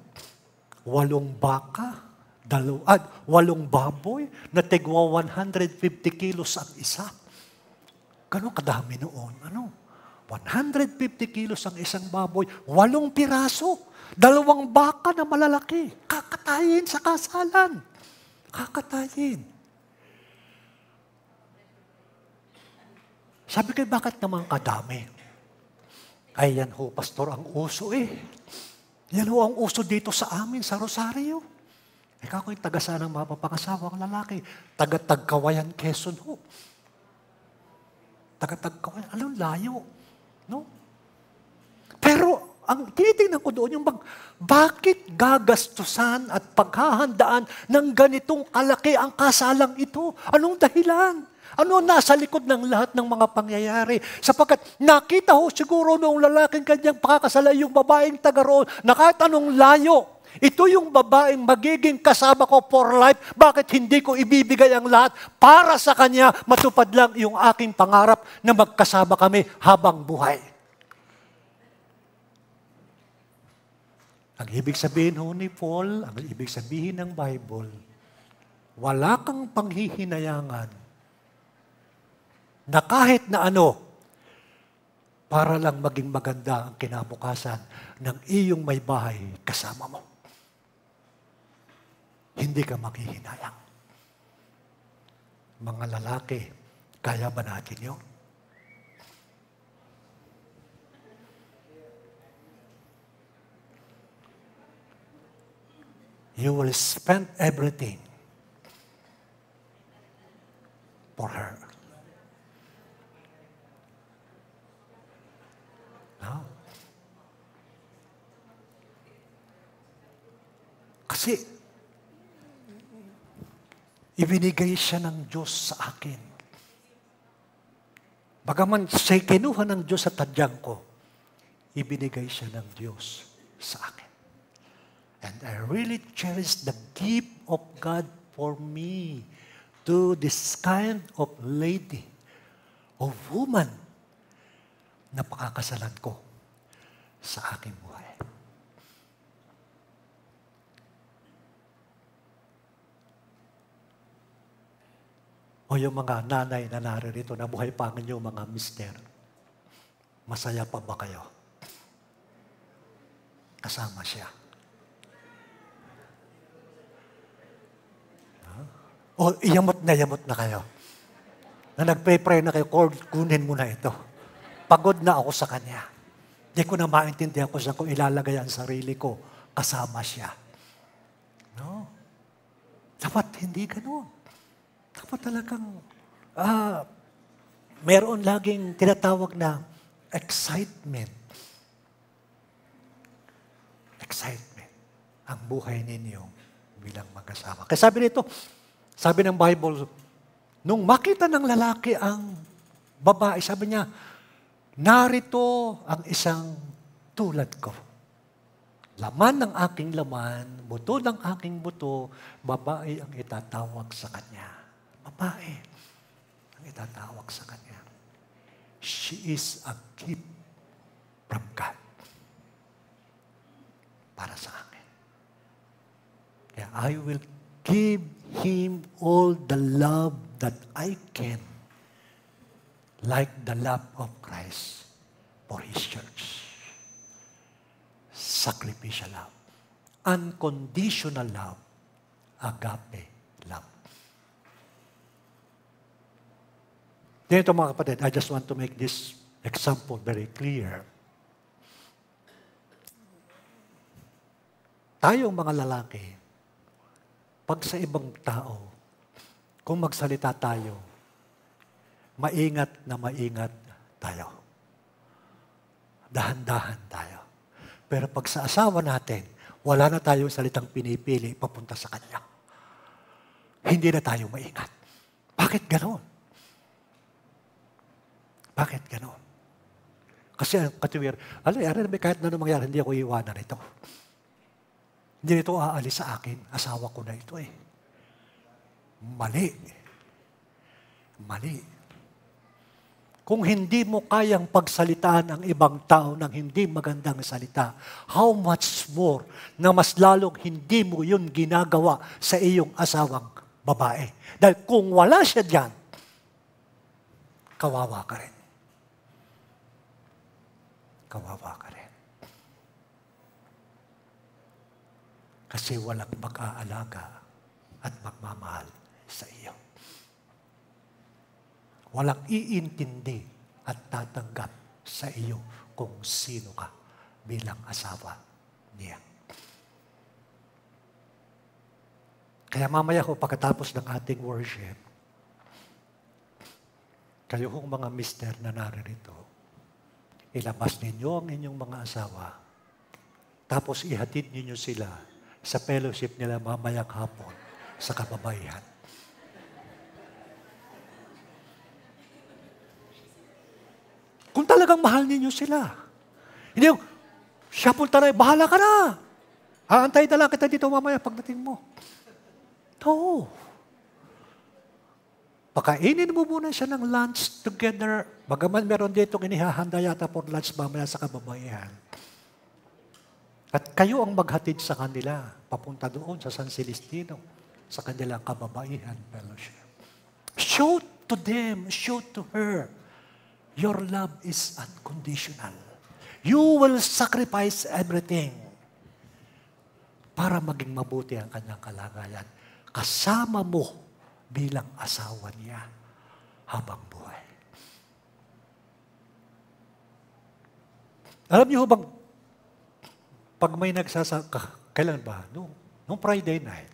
Speaker 4: 8 baka, 8 baboy, na tigwa 150 kilos ang isa. Gano'ng kadami noon? Ano? 150 kilos ang isang baboy, 8 piraso, 2 baka na malalaki. Kakatayin sa kasalan. Kakatayin. Sabi ko, bakit naman kadami? Ay, yan ho, pastor, ang uso eh. Yan ho ang uso dito sa amin, sa Rosario. Ikaw ko'y taga-sanang mapapangasawa ang lalaki. Taga-Tagkawayan, Quezon ho. Taga-Tagkawayan. Anong layo? No? Pero, ang tinitingnan ko doon, bakit gagastusan at paghahandaan ng ganitong kalaki ang kasalang ito? Anong dahilan? Ano nasa likod ng lahat ng mga pangyayari? Sapagkat nakita ho siguro noong lalaking kanyang pakakasala yung babaeng taga roon na kahit anong layo, ito yung babaeng magiging kasama ko for life. Bakit hindi ko ibibigay ang lahat para sa kanya matupad lang yung aking pangarap na magkasama kami habang buhay? Ang ibig sabihin ho ni Paul, ang ibig sabihin ng Bible, wala kang panghihinayangan na kahit na ano, para lang maging maganda ang kinabukasan ng iyong may bahay kasama mo. Hindi ka makhihinayang. Mga lalaki, kaya ba natin yun? You will spend everything for her. No? Kasi, ibinigay siya ng Diyos sa akin. Bagaman siya'y kinuha ng Diyos sa tadyang ko, ibinigay siya ng Diyos sa akin. And I really cherish the gift of God for me to this kind of lady, of woman, na pakakasalan ko sa aking buhay. O yung mga nanay na naririto na buhay pa ang inyong mga mister, masaya pa ba kayo? Kasama siya. O yamot na kayo. Na nagpe-pray na kayo, Lord, kunin mo na ito. Pagod na ako sa Kanya. Hindi ko na maintindihan ko kung ilalagay ang sarili ko kasama siya. No? Dapat hindi ganun. Dapat talagang, meron laging tinatawag na excitement. Excitement. Ang buhay ninyo bilang mag-asawa. Kaya sabi nito, sabi ng Bible, nung makita ng lalaki ang babae, sabi niya, narito ang isang tulad ko. Laman ng aking laman, buto ng aking buto, babae ang itatawag sa kanya. Babae ang itatawag sa kanya. She is a gift from God para sa akin. Kaya I will give Him all the love that I can, like the love of Christ for His church. Sacrificial love. Unconditional love. Agape love. Dito mga kapatid, I just want to make this example very clear. Tayong mga lalaki, pag sa ibang tao, kung magsalita tayo, maingat na maingat tayo. Dahan-dahan tayo. Pero pag sa asawa natin, wala na tayong salitang pinipili papunta sa kanya. Hindi na tayo maingat. Bakit ganon? Bakit ganon? Kasi ang katuwir, kahit na mangyari, hindi ako iiwanan ito. Hindi nito aalis sa akin. Asawa ko na ito eh. Mali. Mali. Kung hindi mo kayang pagsalitaan ang ibang tao ng hindi magandang salita, how much more na mas lalong hindi mo yun ginagawa sa iyong asawang babae. Dahil kung wala siya dyan, kawawa ka rin. Kawawa ka rin. Kasi walang mag-aalaga at magmamahal sa iyo. Walang iintindi at tatanggap sa iyo kung sino ka bilang asawa niya. Kaya mamaya ho, pagkatapos ng ating worship, kayo hong mga mister na naririto, ilabas ninyo ang inyong mga asawa, tapos ihatid ninyo sila sa fellowship nila mamayang hapon sa kababaihan. Kung talagang mahal ninyo sila. Hindi yung, siya punta na, bahala ka na. Haantay na lang kita dito mamaya pagdating mo. Oo. Pakainin mo muna siya ng lunch together. Bagaman meron dito inihahanda yata for lunch mamaya sa kababaihan. At kayo ang maghatid sa kanila, papunta doon sa San Celestino, sa kanilang kababaihan fellowship. Show to them, show to her, your love is unconditional. You will sacrifice everything para maging mabuti ang kanyang kalagayan. Kasama mo bilang asawa niya habang buhay. Alam niyo bang, pag may kailan ba? Nung Friday night,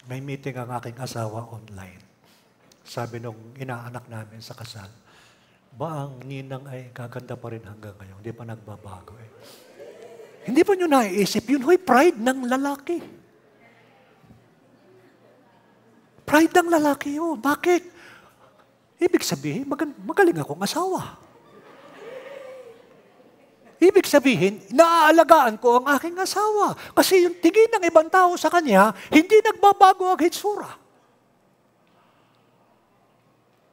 Speaker 4: may meeting ang aking asawa online. Sabi nung inaanak namin sa kasal, ba ang ninang ay gaganda pa rin hanggang ngayon, hindi pa nagbabago eh. Hindi pa nyo naiisip, yun ho'y pride ng lalaki. Pride ng lalaki yun. Bakit? Ibig sabihin, magaling akong asawa. Ibig sabihin, naaalagaan ko ang aking asawa. Kasi yung tingin ng ibang tao sa kanya, hindi nagbabago ang hitsura.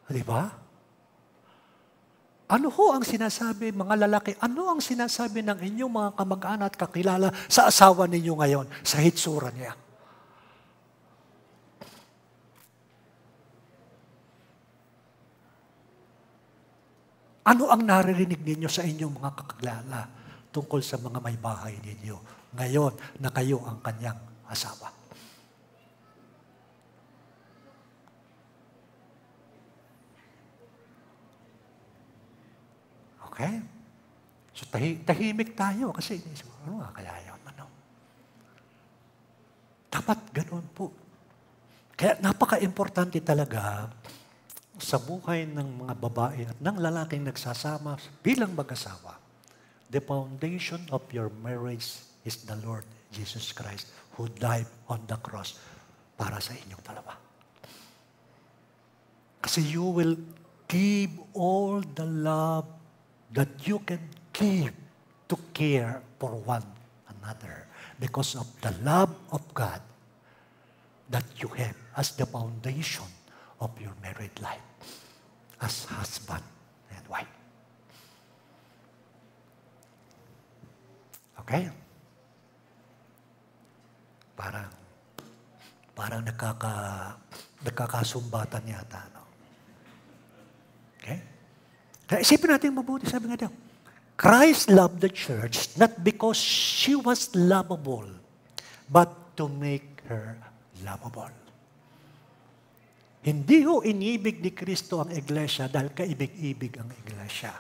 Speaker 4: Di ba? Ano ho ang sinasabi, mga lalaki, ano ang sinasabi ng inyong mga kamag-anak at kakilala sa asawa ninyo ngayon, sa hitsura niya? Ano ang naririnig ninyo sa inyong mga kakilala tungkol sa mga may bahay ninyo ngayon na kayo ang kanyang asawa? Okay? So tahimik tayo kasi ano nga kaya yun? Ano? Dapat ganoon po. Kaya napaka-importante talaga sa buhay ng mga babae at ng lalaking nagsasama bilang mag-asawa. The foundation of your marriage is the Lord Jesus Christ who died on the cross para sa inyong dalawa. Kasi you will give all the love that you can give to care for one another because of the love of God that you have as the foundation of your married life as husband and wife. Okay? Parang nagkakasumbatan yata. No? Okay? Kaya isipin natin mabuti, sabi nga daw, Christ loved the church not because she was lovable, but to make her lovable. Hindi ho inibig ni Kristo ang iglesia dahil kaibig-ibig ang iglesia.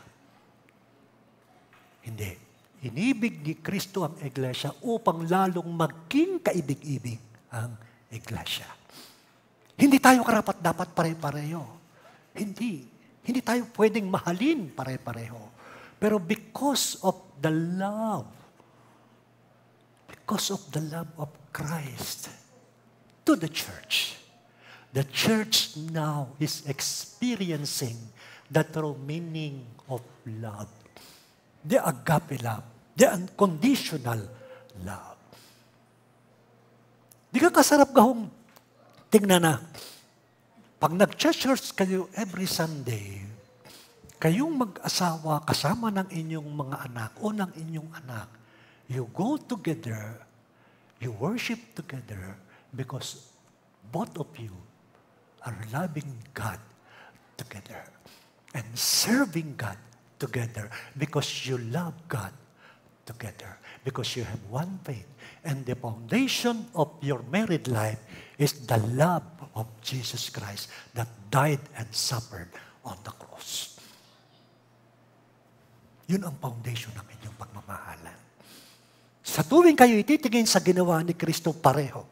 Speaker 4: Hindi. Inibig ni Kristo ang iglesia upang lalong maging kaibig-ibig ang iglesia. Hindi tayo karapat-dapat pare-pareho. Hindi. Hindi tayo pwedeng mahalin pare-pareho. Pero because of the love of Christ to the church now is experiencing the true meaning of love. The agape love. The unconditional love. Di ka kasarap gahong tingnan na, pag nag-church kayo every Sunday, kayong mag-asawa kasama ng inyong mga anak o ng inyong anak, you go together, you worship together because both of you are loving God together and serving God together because you love God together, because you have one faith. And the foundation of your married life is the love of Jesus Christ that died and suffered on the cross. Yun ang foundation ng inyong pagmamahalan. Sa tuwing kayo ititingin sa ginawa ni Kristo, pareho.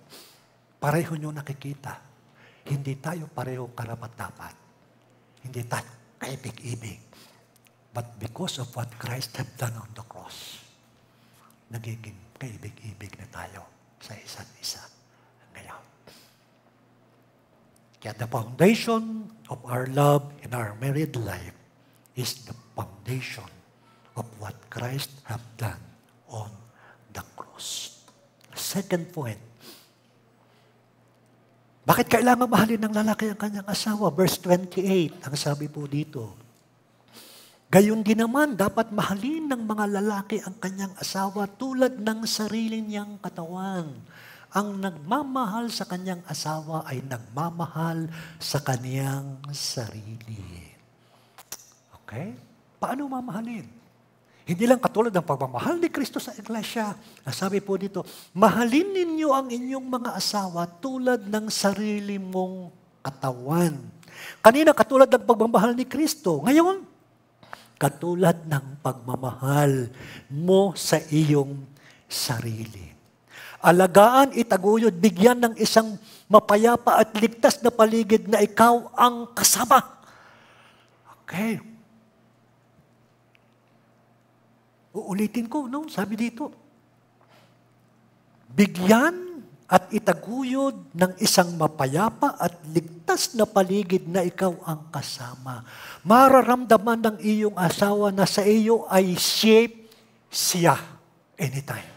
Speaker 4: Pareho nyo nakikita. Hindi tayo pareho karapat-dapat. Hindi tayo kaibig-ibig. But because of what Christ have done on the cross, nagiging kaibig-ibig na tayo sa isa't isa ngayon. Kaya the foundation of our love in our married life is the foundation of what Christ have done on the cross. Second point, bakit kailangan mahalin ng lalaki ang kanyang asawa? Verse 28, ang sabi po dito, gayon din naman, dapat mahalin ng mga lalaki ang kanyang asawa tulad ng sarili niyang katawan. Ang nagmamahal sa kanyang asawa ay nagmamahal sa kanyang sarili. Okay? Paano mamahalin? Hindi lang katulad ng pagmamahal ni Kristo sa Iglesia. Sabi po dito, mahalin ninyo ang inyong mga asawa tulad ng sarili mong katawan. Kanina katulad ng pagmamahal ni Kristo. Ngayon, katulad ng pagmamahal mo sa iyong sarili. Alagaan, itaguyod, bigyan ng isang mapayapa at ligtas na paligid na ikaw ang kasama. Okay. Uulitin ko, no? Sabi dito. Bigyan at itaguyod ng isang mapayapa at ligtas na paligid na ikaw ang kasama. Mararamdaman ng iyong asawa na sa iyo ay safe siya anytime.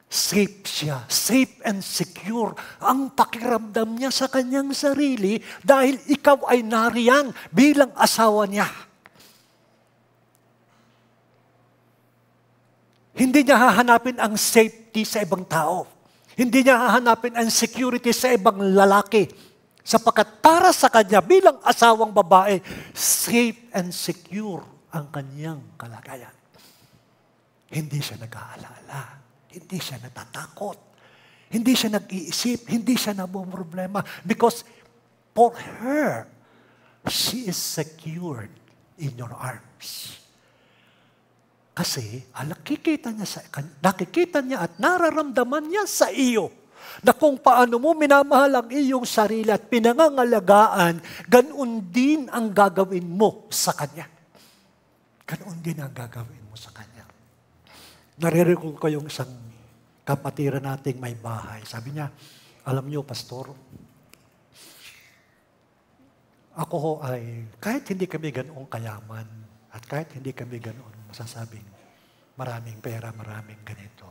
Speaker 4: Safe siya, safe and secure ang pakiramdam niya sa kanyang sarili dahil ikaw ay nariyan bilang asawa niya. Hindi niya hahanapin ang safety sa ibang tao. Hindi niya hahanapin ang security sa ibang lalaki. Sapagkat para sa kanya bilang asawang babae, safe and secure ang kanyang kalagayan. Hindi siya nag-aalala. Hindi siya natatakot. Hindi siya nag-iisip. Hindi siya namumroblema. Because for her, she is secured in your arms. Kasi nakikita niya at nararamdaman niya sa iyo na kung paano mo minamahal ang iyong sarili at pinangangalagaan, ganoon din ang gagawin mo sa kanya. Ganoon din ang gagawin mo sa kanya. Nare-recall ko yung isang kapatiran nating may bahay. Sabi niya, alam niyo, Pastor, ako ho ay, kahit hindi kami ganoong kayaman, at kahit hindi kami ganoon masasabing maraming pera, maraming ganito,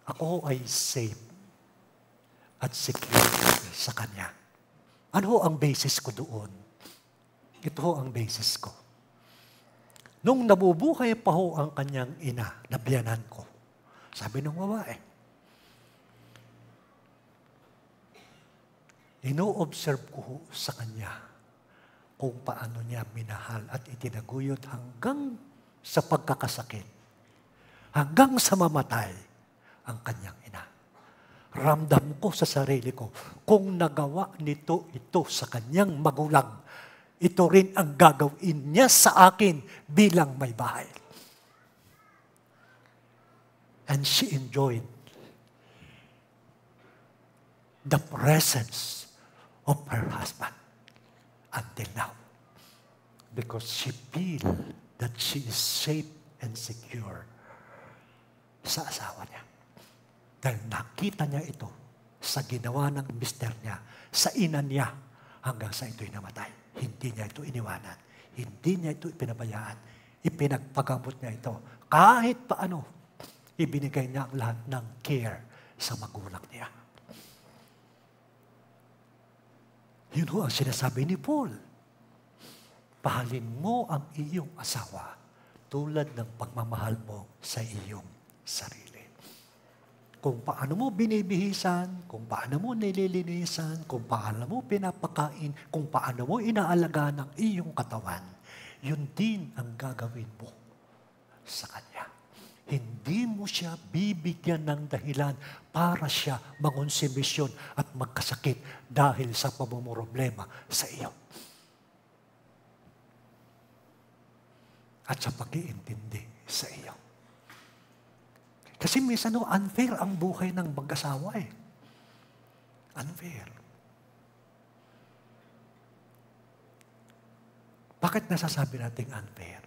Speaker 4: ako ho ay safe at secure sa Kanya. Ano ho ang basis ko doon? Ito ho ang basis ko. Nung nabubuhay pa ho ang kanyang ina, nabiyanan ko, sabi ng babae, ino-observe ko ho sa kanya kung paano niya minahal at itinaguyod hanggang sa pagkakasakit, hanggang sa mamatay ang kanyang ina. Ramdam ko sa sarili ko, kung nagawa ito sa kanyang magulang, ito rin ang gagawin niya sa akin bilang may bahay. And she enjoyed the presence of her husband until now. Because she feels that she is safe and secure sa asawa niya. Dahil nakita niya ito sa ginawa ng mister niya, sa ina niya, hanggang sa ito'y namatay. Hindi niya ito iniwanan. Hindi niya ito ipinabayaan. Ipinagpagamot niya ito. Kahit paano, Ibinigay niya ang lahat ng care sa magulang niya. Yun ho ang sinasabi ni Paul. Pahalin mo ang iyong asawa tulad ng pagmamahal mo sa iyong sarili. Kung paano mo binibihisan, kung paano mo nililinisan, kung paano mo pinapakain, kung paano mo inaalagaan ang iyong katawan, yun din ang gagawin mo sa Kanya. Hindi mo siya bibigyan ng dahilan para siya mangonsumisyon at magkasakit dahil sa pamumroblema sa iyo. At sa pag-iintindi sa iyo. Kasi minsan unfair ang buhay ng mag-asawa eh. Unfair. Bakit nasasabi nating unfair?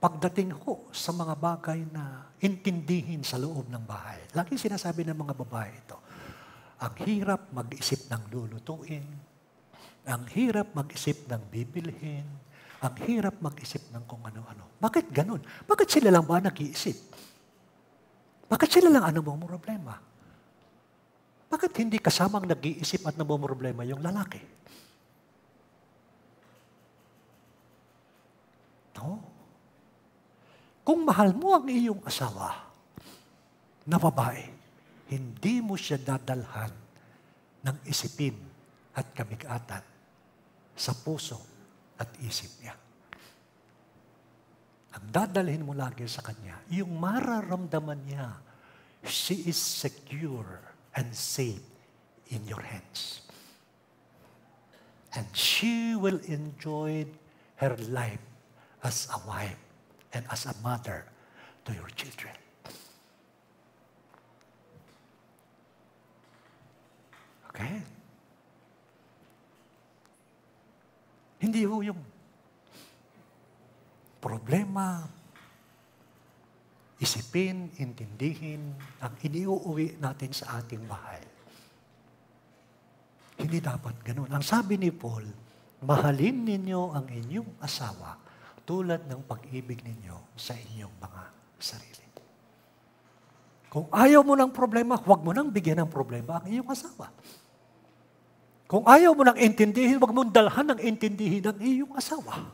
Speaker 4: Pagdating ho sa mga bagay na intindihin sa loob ng bahay, lagi sinasabi ng mga babae ito, ang hirap mag-isip ng lulutuin, ang hirap mag-isip ng bibilhin, ang hirap mag-isip ng kung ano-ano. Bakit ganun? Bakit sila lang ba nag-iisip? Bakit sila lang problema? Bakit hindi kasamang nag-iisip at problema yung lalaki? No. Kung mahal mo ang iyong asawa na babae, hindi mo siya dadalhan ng isipin at kabigatan sa puso at isip niya. Ang dadalhin mo lagi sa kanya, yung mararamdaman niya, she is secure and safe in your hands. And she will enjoy her life as a wife and as a mother to your children. Okay? Hindi ho yung problema, isipin, intindihin, ang iniuuwi natin sa ating bahay. Hindi dapat ganun. Ang sabi ni Paul, mahalin ninyo ang inyong asawa tulad ng pag-ibig ninyo sa inyong mga sarili. Kung ayaw mo ng problema, huwag mo nang bigyan ng problema ang iyong asawa. Kung ayaw mo nang intindihin, huwag mong dalhan ng intindihin ang iyong asawa.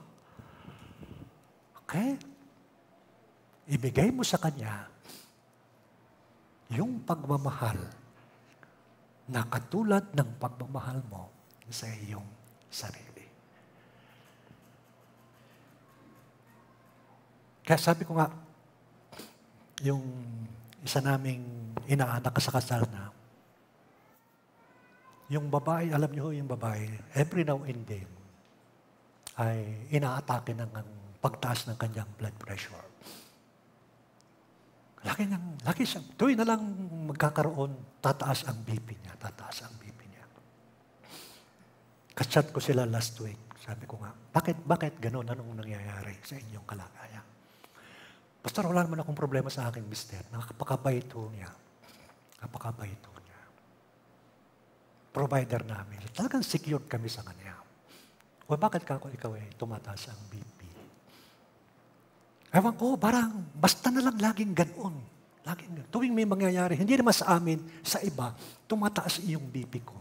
Speaker 4: Okay? Ibigay mo sa kanya yung pagmamahal na katulad ng pagmamahal mo sa iyong sarili. Kaya sabi ko nga, yung isa naming inaanak sa kasal na, yung babae, alam niyo yung babae, every now and then, ay inaatake ng pagtaas ng kanyang blood pressure. Lagi siya, tuwi na lang magkakaroon, tataas ang BP niya, Kachat ko sila last week. Sabi ko nga, bakit ganun? Anong nangyayari sa inyong kalagayan? Pastor, wala naman akong problema sa aking mister. Napakabait niya. Provider namin. Talagang secured kami sa kanya. O bakit ikaw tumataas ang BP? Ewan ko, parang basta na lang laging ganoon. Tuwing may mangyayari, hindi naman sa amin, sa iba, tumataas iyong BP ko.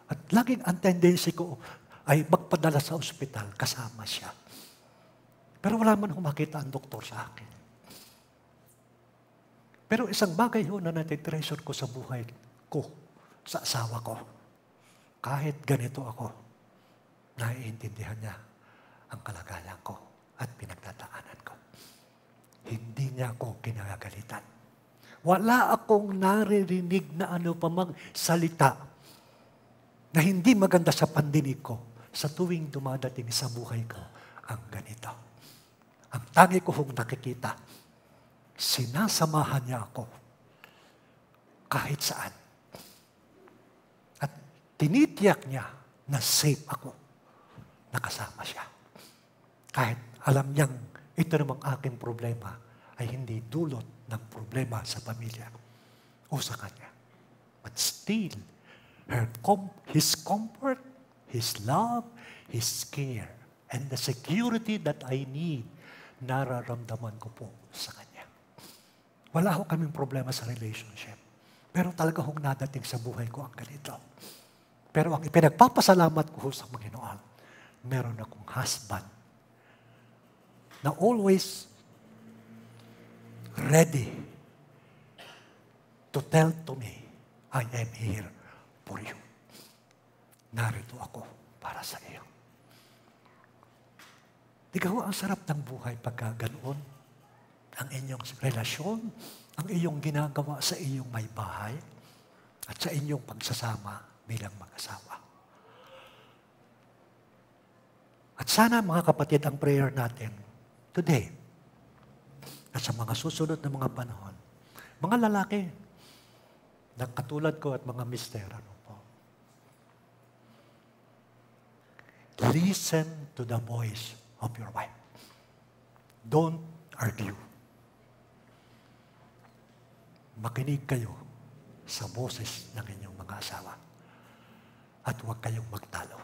Speaker 4: At laging ang tendency ko ay magpadala sa ospital, kasama siya. Pero wala man makita ang doktor sa akin. Pero isang bagay ho na natitreasure ko sa buhay ko, sa asawa ko. Kahit ganito ako, naiintindihan niya ang kalagayan ko at pinagtataanan ko. Hindi niya ako kinagagalitan. Wala akong naririnig na ano pa mang salita na hindi maganda sa pandinig ko sa tuwing dumadating sa buhay ko ang ganito. Ang tangi ko hong nakikita, sinasamahan niya ako kahit saan. At tinitiyak niya na safe ako, nakasama siya. Kahit alam niyang ito namang aking problema ay hindi dulot ng problema sa pamilya o sa kanya. But still, his comfort, his love, his care, and the security that I need nararamdaman ko po sa Kanya. Wala ho kaming problema sa relationship. Pero talaga hong nadating sa buhay ko ang ganito. Pero ang ipinagpapasalamat ko sa Panginoon, meron akong husband na always ready to tell to me, I am here for you. Narito ako para sa iyo. Ikaw, ang sarap ng buhay pagka ganoon. Ang inyong relasyon, ang iyong ginagawa sa iyong may bahay, at sa inyong pagsasama bilang mag-asawa. At sana mga kapatid, ang prayer natin today, at sa mga susunod na mga panahon, mga lalaki, na katulad ko at mga mister, listen to the voice of your wife. Don't argue. Makinig kayo sa boses ng inyong mga asawa. At huwag kayong magtalo.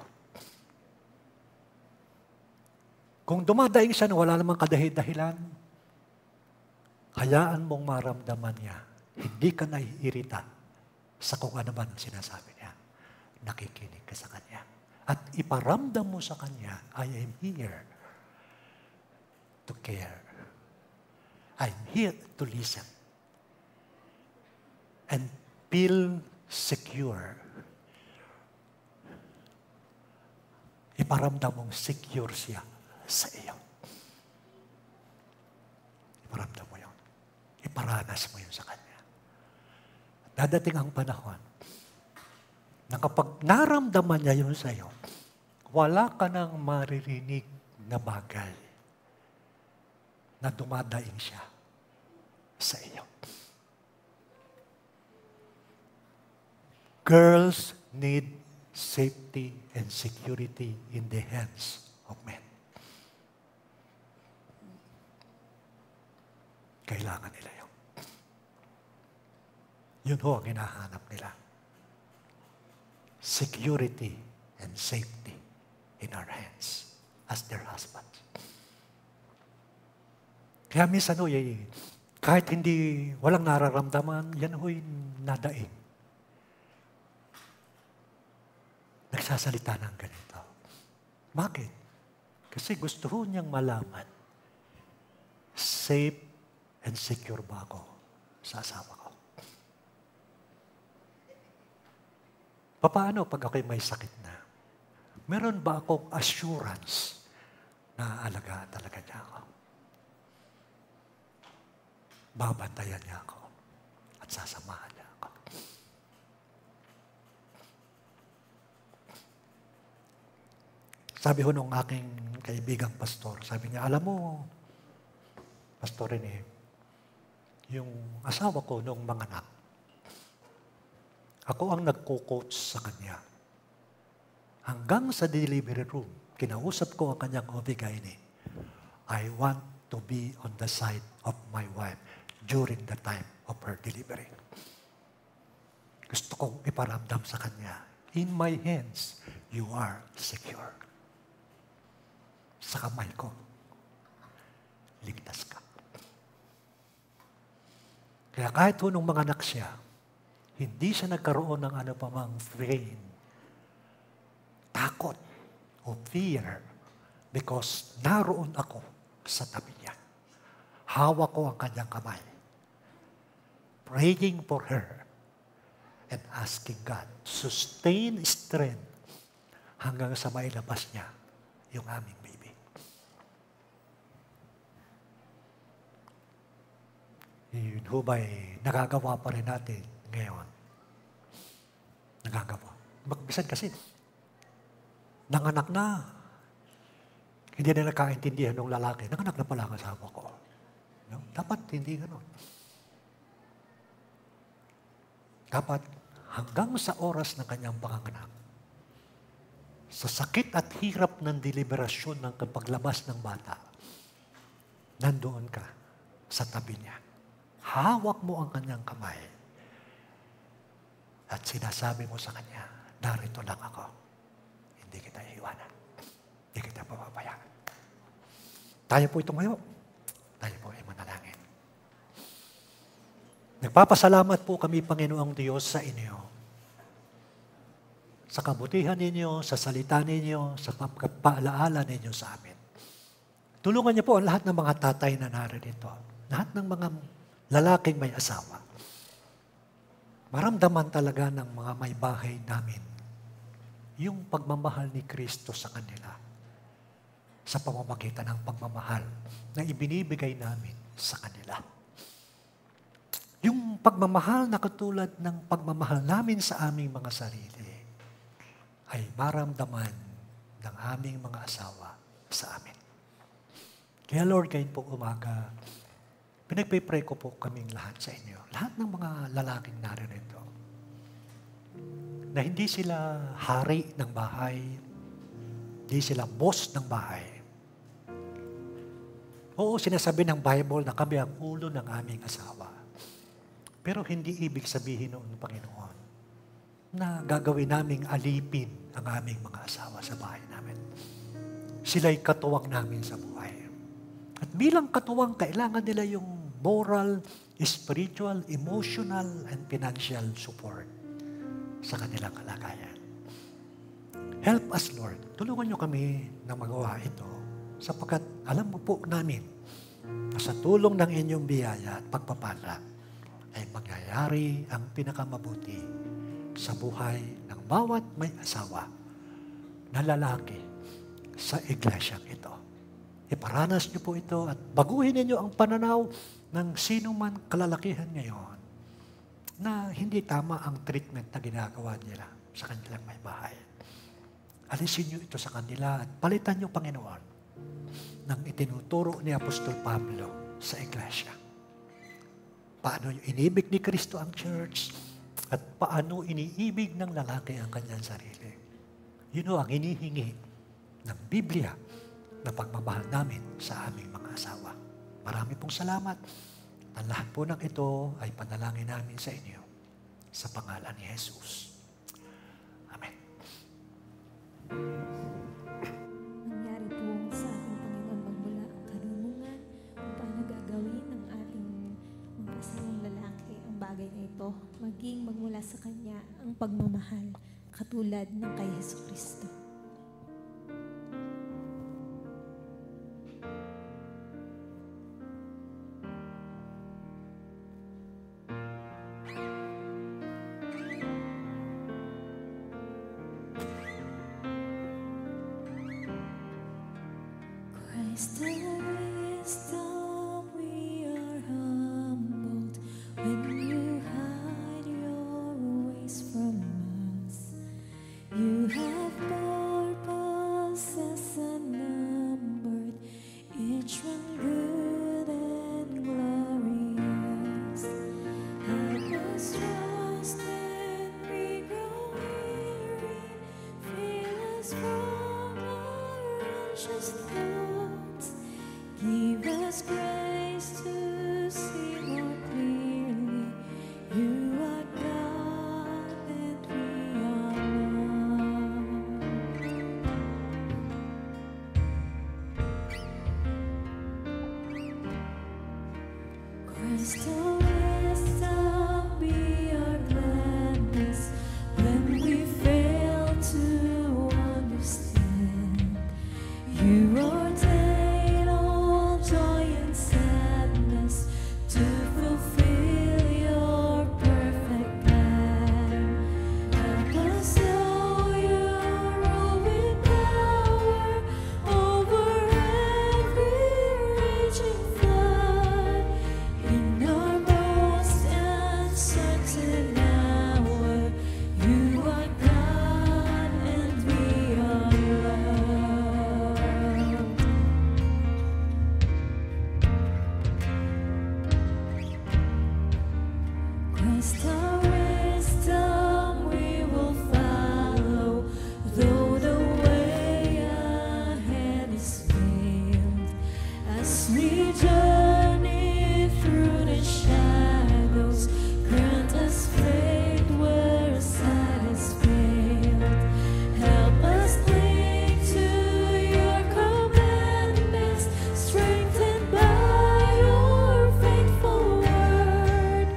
Speaker 4: Kung dumadaing siya na wala namang kadahidahilan, hayaan mong maramdaman niya. Hindi ka naiirita sa kung ano ba ang sinasabi niya. Nakikinig ka sa kanya. At iparamdam mo sa kanya, I am here to care. I'm here to listen. And feel secure. Iparamdam mong secure siya sa iyo. Iparamdam mo yun. Iparanas mo yun sa kanya. Dadating ang panahon na kapag naramdaman niya yun sa iyo, wala ka nang maririnig na bagay na dumadaing siya sa iyo. Girls need safety and security in the hands of men. Kailangan nila yun. Yun ho ang hinahanap nila. Security and safety in our hands as their husbands. Kaya minsan ho, kahit hindi walang nararamdaman, yan ho'y nadaing. Nagsasalita ng ganito. Bakit? Kasi gusto ho niyang malaman, safe and secure ba ako sa asawa ko? Paano pag ako'y may sakit na? Meron ba akong assurance na aalagaan talaga niya ako? Babantayan niya ako at sasamahan niya ako. Sabi ho nung aking kaibigang pastor, sabi niya, alam mo, Pastor Rene, yung asawa ko nung manganak, ako ang nagko-coach sa kanya. Hanggang sa delivery room, kinausap ko ang kanyang OB-GYN. I want to be on the side of my wife during the time of her delivery. Gusto kong iparamdam sa kanya, in my hands, you are secure. Sa kamay ko, ligtas ka. Kaya kahit nung mga anak siya, hindi siya nagkaroon ng ano pa mang pain, takot o fear because naroon ako sa tabi niya. Hawak ko ang kanyang kamay. Praying for her and asking God, sustain strength hanggang sa mailabas niya yung aming baby. Yun ho ba'y nagagawa pa rin natin ngayon? Nagagawa. Magbisan kasi, nanganak na. Hindi na nakaintindihan ng lalaki. Nanganak na pala ang asawa ko. No? Dapat hindi gano'n. Dapat hanggang sa oras ng kanyang panganganak, sa sakit at hirap ng deliberasyon ng paglabas ng bata, nandoon ka sa tabi niya. Hawak mo ang kanyang kamay at sinasabi mo sa kanya, narito lang ako. Hindi kita iiwanan. Hindi kita papabayaan. Tayo po ito ngayon. Nagpapasalamat po kami, Panginoong Diyos, sa inyo. Sa kabutihan ninyo, sa salita ninyo, sa pagpaalaala ninyo sa amin. Tulungan niyo po ang lahat ng mga tatay na narito. Lahat ng mga lalaking may asawa. Maramdaman talaga ng mga may bahay namin yung pagmamahal ni Kristo sa kanila sa pamamagitan ng pagmamahal na ibinibigay namin sa kanila. Yung pagmamahal na katulad ng pagmamahal namin sa aming mga sarili ay maramdaman ng aming mga asawa sa amin. Kaya Lord, ngayon po umaga, pinagpipray ko po kaming lahat sa inyo. Lahat ng mga lalaking narito. Na hindi sila hari ng bahay. Hindi sila boss ng bahay. Oo, sinasabi ng Bible na kami ang ulo ng aming asawa. Pero hindi ibig sabihin noon, Panginoon, na gagawin naming alipin ang aming mga asawa sa bahay namin. Sila'y katuwang namin sa buhay. At bilang katuwang, kailangan nila yung moral, spiritual, emotional, and financial support sa kanilang kalagayan. Help us, Lord. Tulungan niyo kami na magawa ito sapagkat alam mo po namin na sa tulong ng inyong biyaya at pagpapala ay mangyayari ang pinakamabuti sa buhay ng bawat may asawa na lalaki sa iglesyang ito. Iparanas niyo po ito at baguhin niyo ang pananaw ng sino man kalalakihan ngayon na hindi tama ang treatment na ginagawa nila sa kanilang may bahay. Alisin niyo ito sa kanila at palitan niyo, Panginoon, ng itinuturo ni Apostol Pablo sa iglesia. Paano niyo inibig ni Kristo ang church at paano iniibig ng lalaki ang kanyang sarili. Yun ang hinihingi ng Biblia na pagmamahal namin sa aming mga asawa. Marami pong salamat. Ang lahat po ng ito ay panalangin namin sa inyo sa pangalan ni Jesus. Amen.
Speaker 2: Nangyari po sa ating Panginoon magmula ang karunungan kung paano gagawin ng ating mga asawang lalaki ang bagay na ito, maging magmula sa Kanya ang pagmamahal katulad ng kay Jesucristo. Christ the wisdom, we are humbled when you hide your ways from us. You have purposes unnumbered, each one good and glorious. Help us trust when we grow weary, fill us from our anxious thoughts. Give us grace to see more clearly. You are God and we are not. Christ the wisdom, be our gladness when we fail to understand. You ordain all joy and sadness to fulfill your perfect plan. Help us know you rule with power over every raging flood. In our most uncertain hour, you are God and we are loved. Christ our wisdom we will follow, though the way ahead is veiled. As we journey through the shadows, grant us faith where sight has failed. Help us cling to your commandments, strengthened by your faithful word.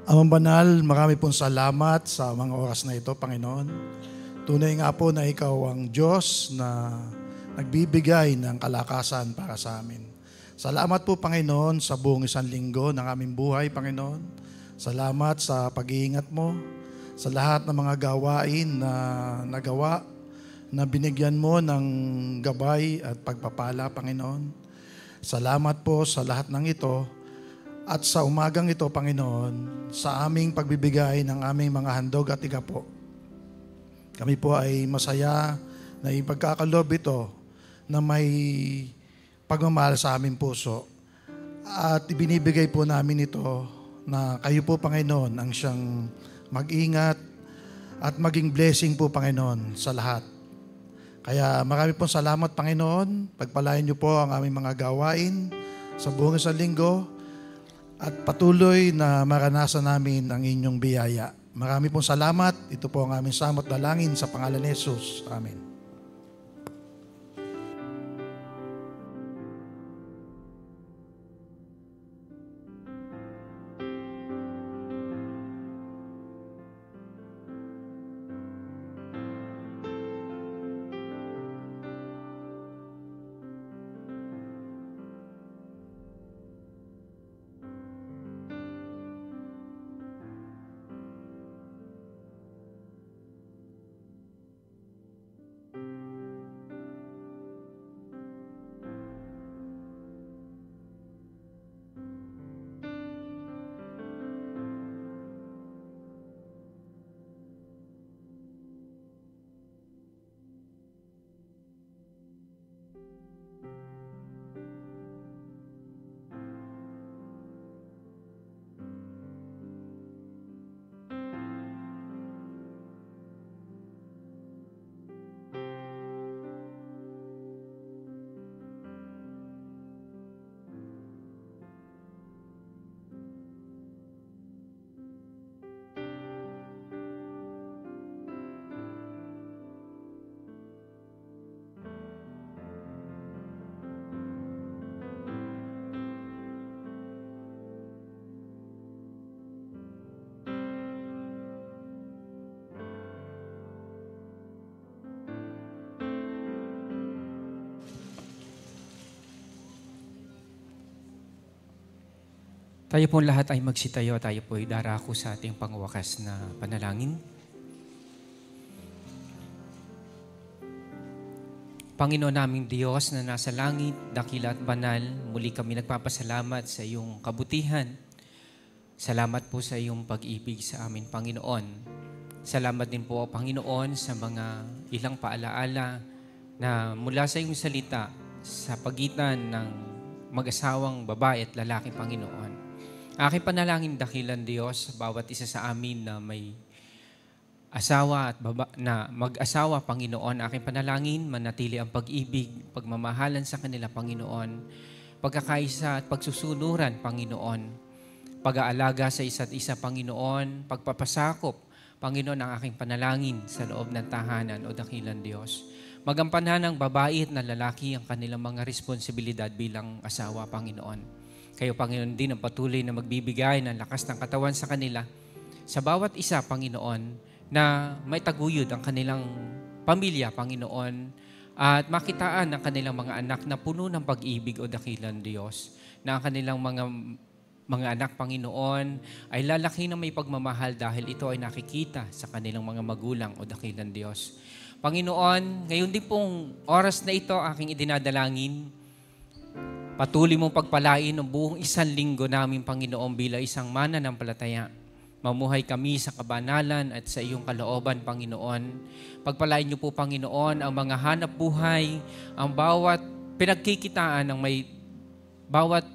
Speaker 1: Amang banal, marami pong salamat sa mga oras na ito, Panginoon. Tunay nga po na ikaw ang Diyos na nagbibigay ng kalakasan para sa amin. Salamat po, Panginoon, sa buong isang linggo ng aming buhay, Panginoon. Salamat sa pag-iingat mo, sa lahat ng mga gawain na nagawa, na binigyan mo ng gabay at pagpapala, Panginoon. Salamat po sa lahat ng ito. At sa umagang ito, Panginoon, sa aming pagbibigay ng aming mga handog at igapo, kami po ay masaya na ipagkakalob ito na may pagmamahal sa aming puso. At ibinibigay po namin ito na kayo po, Panginoon, ang siyang mag-ingat at maging blessing po, Panginoon, sa lahat. Kaya marami pong salamat, Panginoon. Pagpalain niyo po ang aming mga gawain sa buong isang linggo. At patuloy na maranasan namin ang inyong biyaya. Marami pong salamat. Ito po ang aming samot dalangin sa pangalan ni Jesus. Amen.
Speaker 5: Tayo po lahat ay magsitayo, tayo po ay darako sa ating pangwakas na panalangin. Panginoon naming Diyos na nasa langit, dakila at banal, muli kami nagpapasalamat sa iyong kabutihan. Salamat po sa iyong pag-ibig sa amin, Panginoon. Salamat din po, Panginoon, sa mga ilang paalaala na mula sa iyong salita sa pagitan ng mag-asawang babae at lalaki, Panginoon. Aking panalangin dakilan, Diyos, bawat isa sa amin na may asawa at na mag-asawa, Panginoon, aking panalangin, manatili ang pag-ibig, pagmamahalan sa kanila, Panginoon, pagkakaisa at pagsusunuran, Panginoon, pag-aalaga sa isa't isa, Panginoon, pagpapasakop, Panginoon, ang aking panalangin sa loob ng tahanan o dakilan, Diyos. Magampanan ng babae at na lalaki ang kanilang mga responsibilidad bilang asawa, Panginoon. Kayo, Panginoon, din ang patuloy na magbibigay ng lakas ng katawan sa kanila. Sa bawat isa, Panginoon, na may taguyod ang kanilang pamilya, Panginoon, at makitaan ang kanilang mga anak na puno ng pag-ibig o dakilan, Diyos, na ang kanilang mga anak, Panginoon, ay lalaki na may pagmamahal dahil ito ay nakikita sa kanilang mga magulang o dakilan, Diyos. Panginoon, ngayon din pong oras na ito, aking idinadalangin, patuloy mong pagpalain ang buong isang linggo namin, Panginoon, bilang isang mananampalataya. Mamuhay kami sa kabanalan at sa iyong kalooban, Panginoon. Pagpalain niyo po, Panginoon, ang mga hanap buhay, ang bawat pinagkikitaan ng may bawat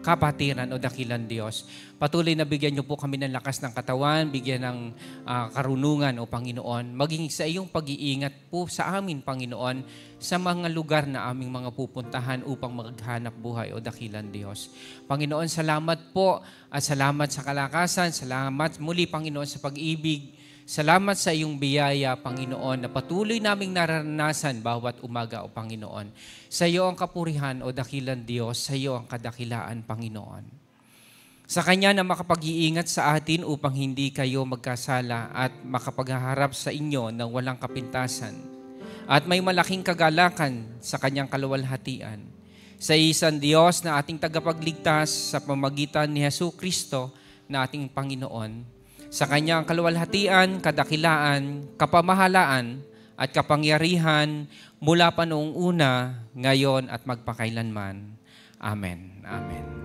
Speaker 5: kapatiran o dakilan, Diyos. Patuloy na bigyan niyo po kami ng lakas ng katawan, bigyan ng karunungan o Panginoon. Maging sa iyong pag-iingat po sa amin, Panginoon, sa mga lugar na aming mga pupuntahan upang maghanap buhay o dakilan, Diyos. Panginoon, salamat po at salamat sa kalakasan. Salamat muli, Panginoon, sa pag-ibig. Salamat sa iyong biyaya, Panginoon, na patuloy naming naranasan bawat umaga, o Panginoon. Sa iyo ang kapurihan, o dakilan, Diyos. Sa iyo ang kadakilaan, Panginoon. Sa Kanya na makapag-iingat sa atin upang hindi kayo magkasala at makapaghaharap sa inyo ng walang kapintasan. At may malaking kagalakan sa Kanyang kaluwalhatian. Sa isang Diyos na ating tagapagligtas sa pamamagitan ni Jesucristo na ating Panginoon. Sa Kanyang kaluwalhatian, kadakilaan, kapamahalaan at kapangyarihan mula pa noong una, ngayon at magpakailanman. Amen. Amen.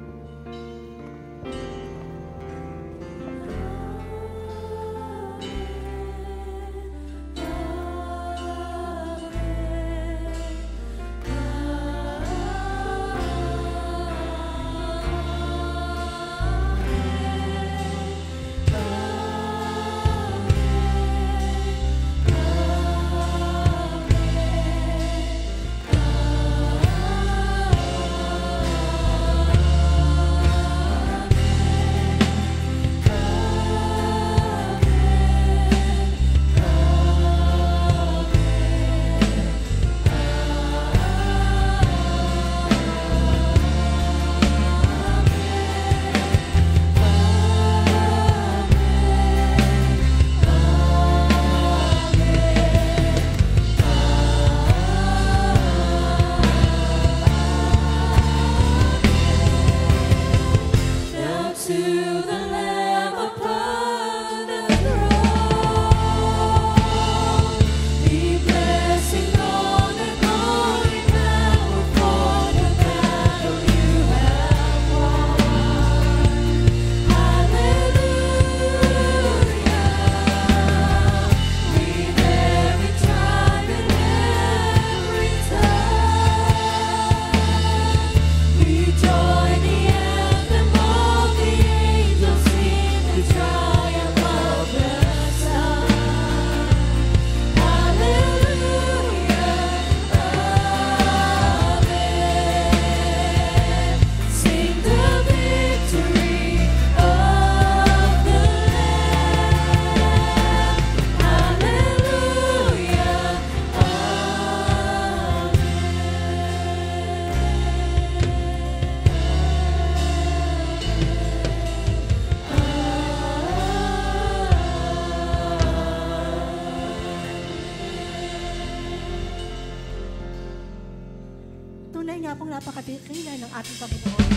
Speaker 3: Tunay nga pong napakadikila ng ating Panginoon.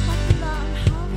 Speaker 3: Matula ang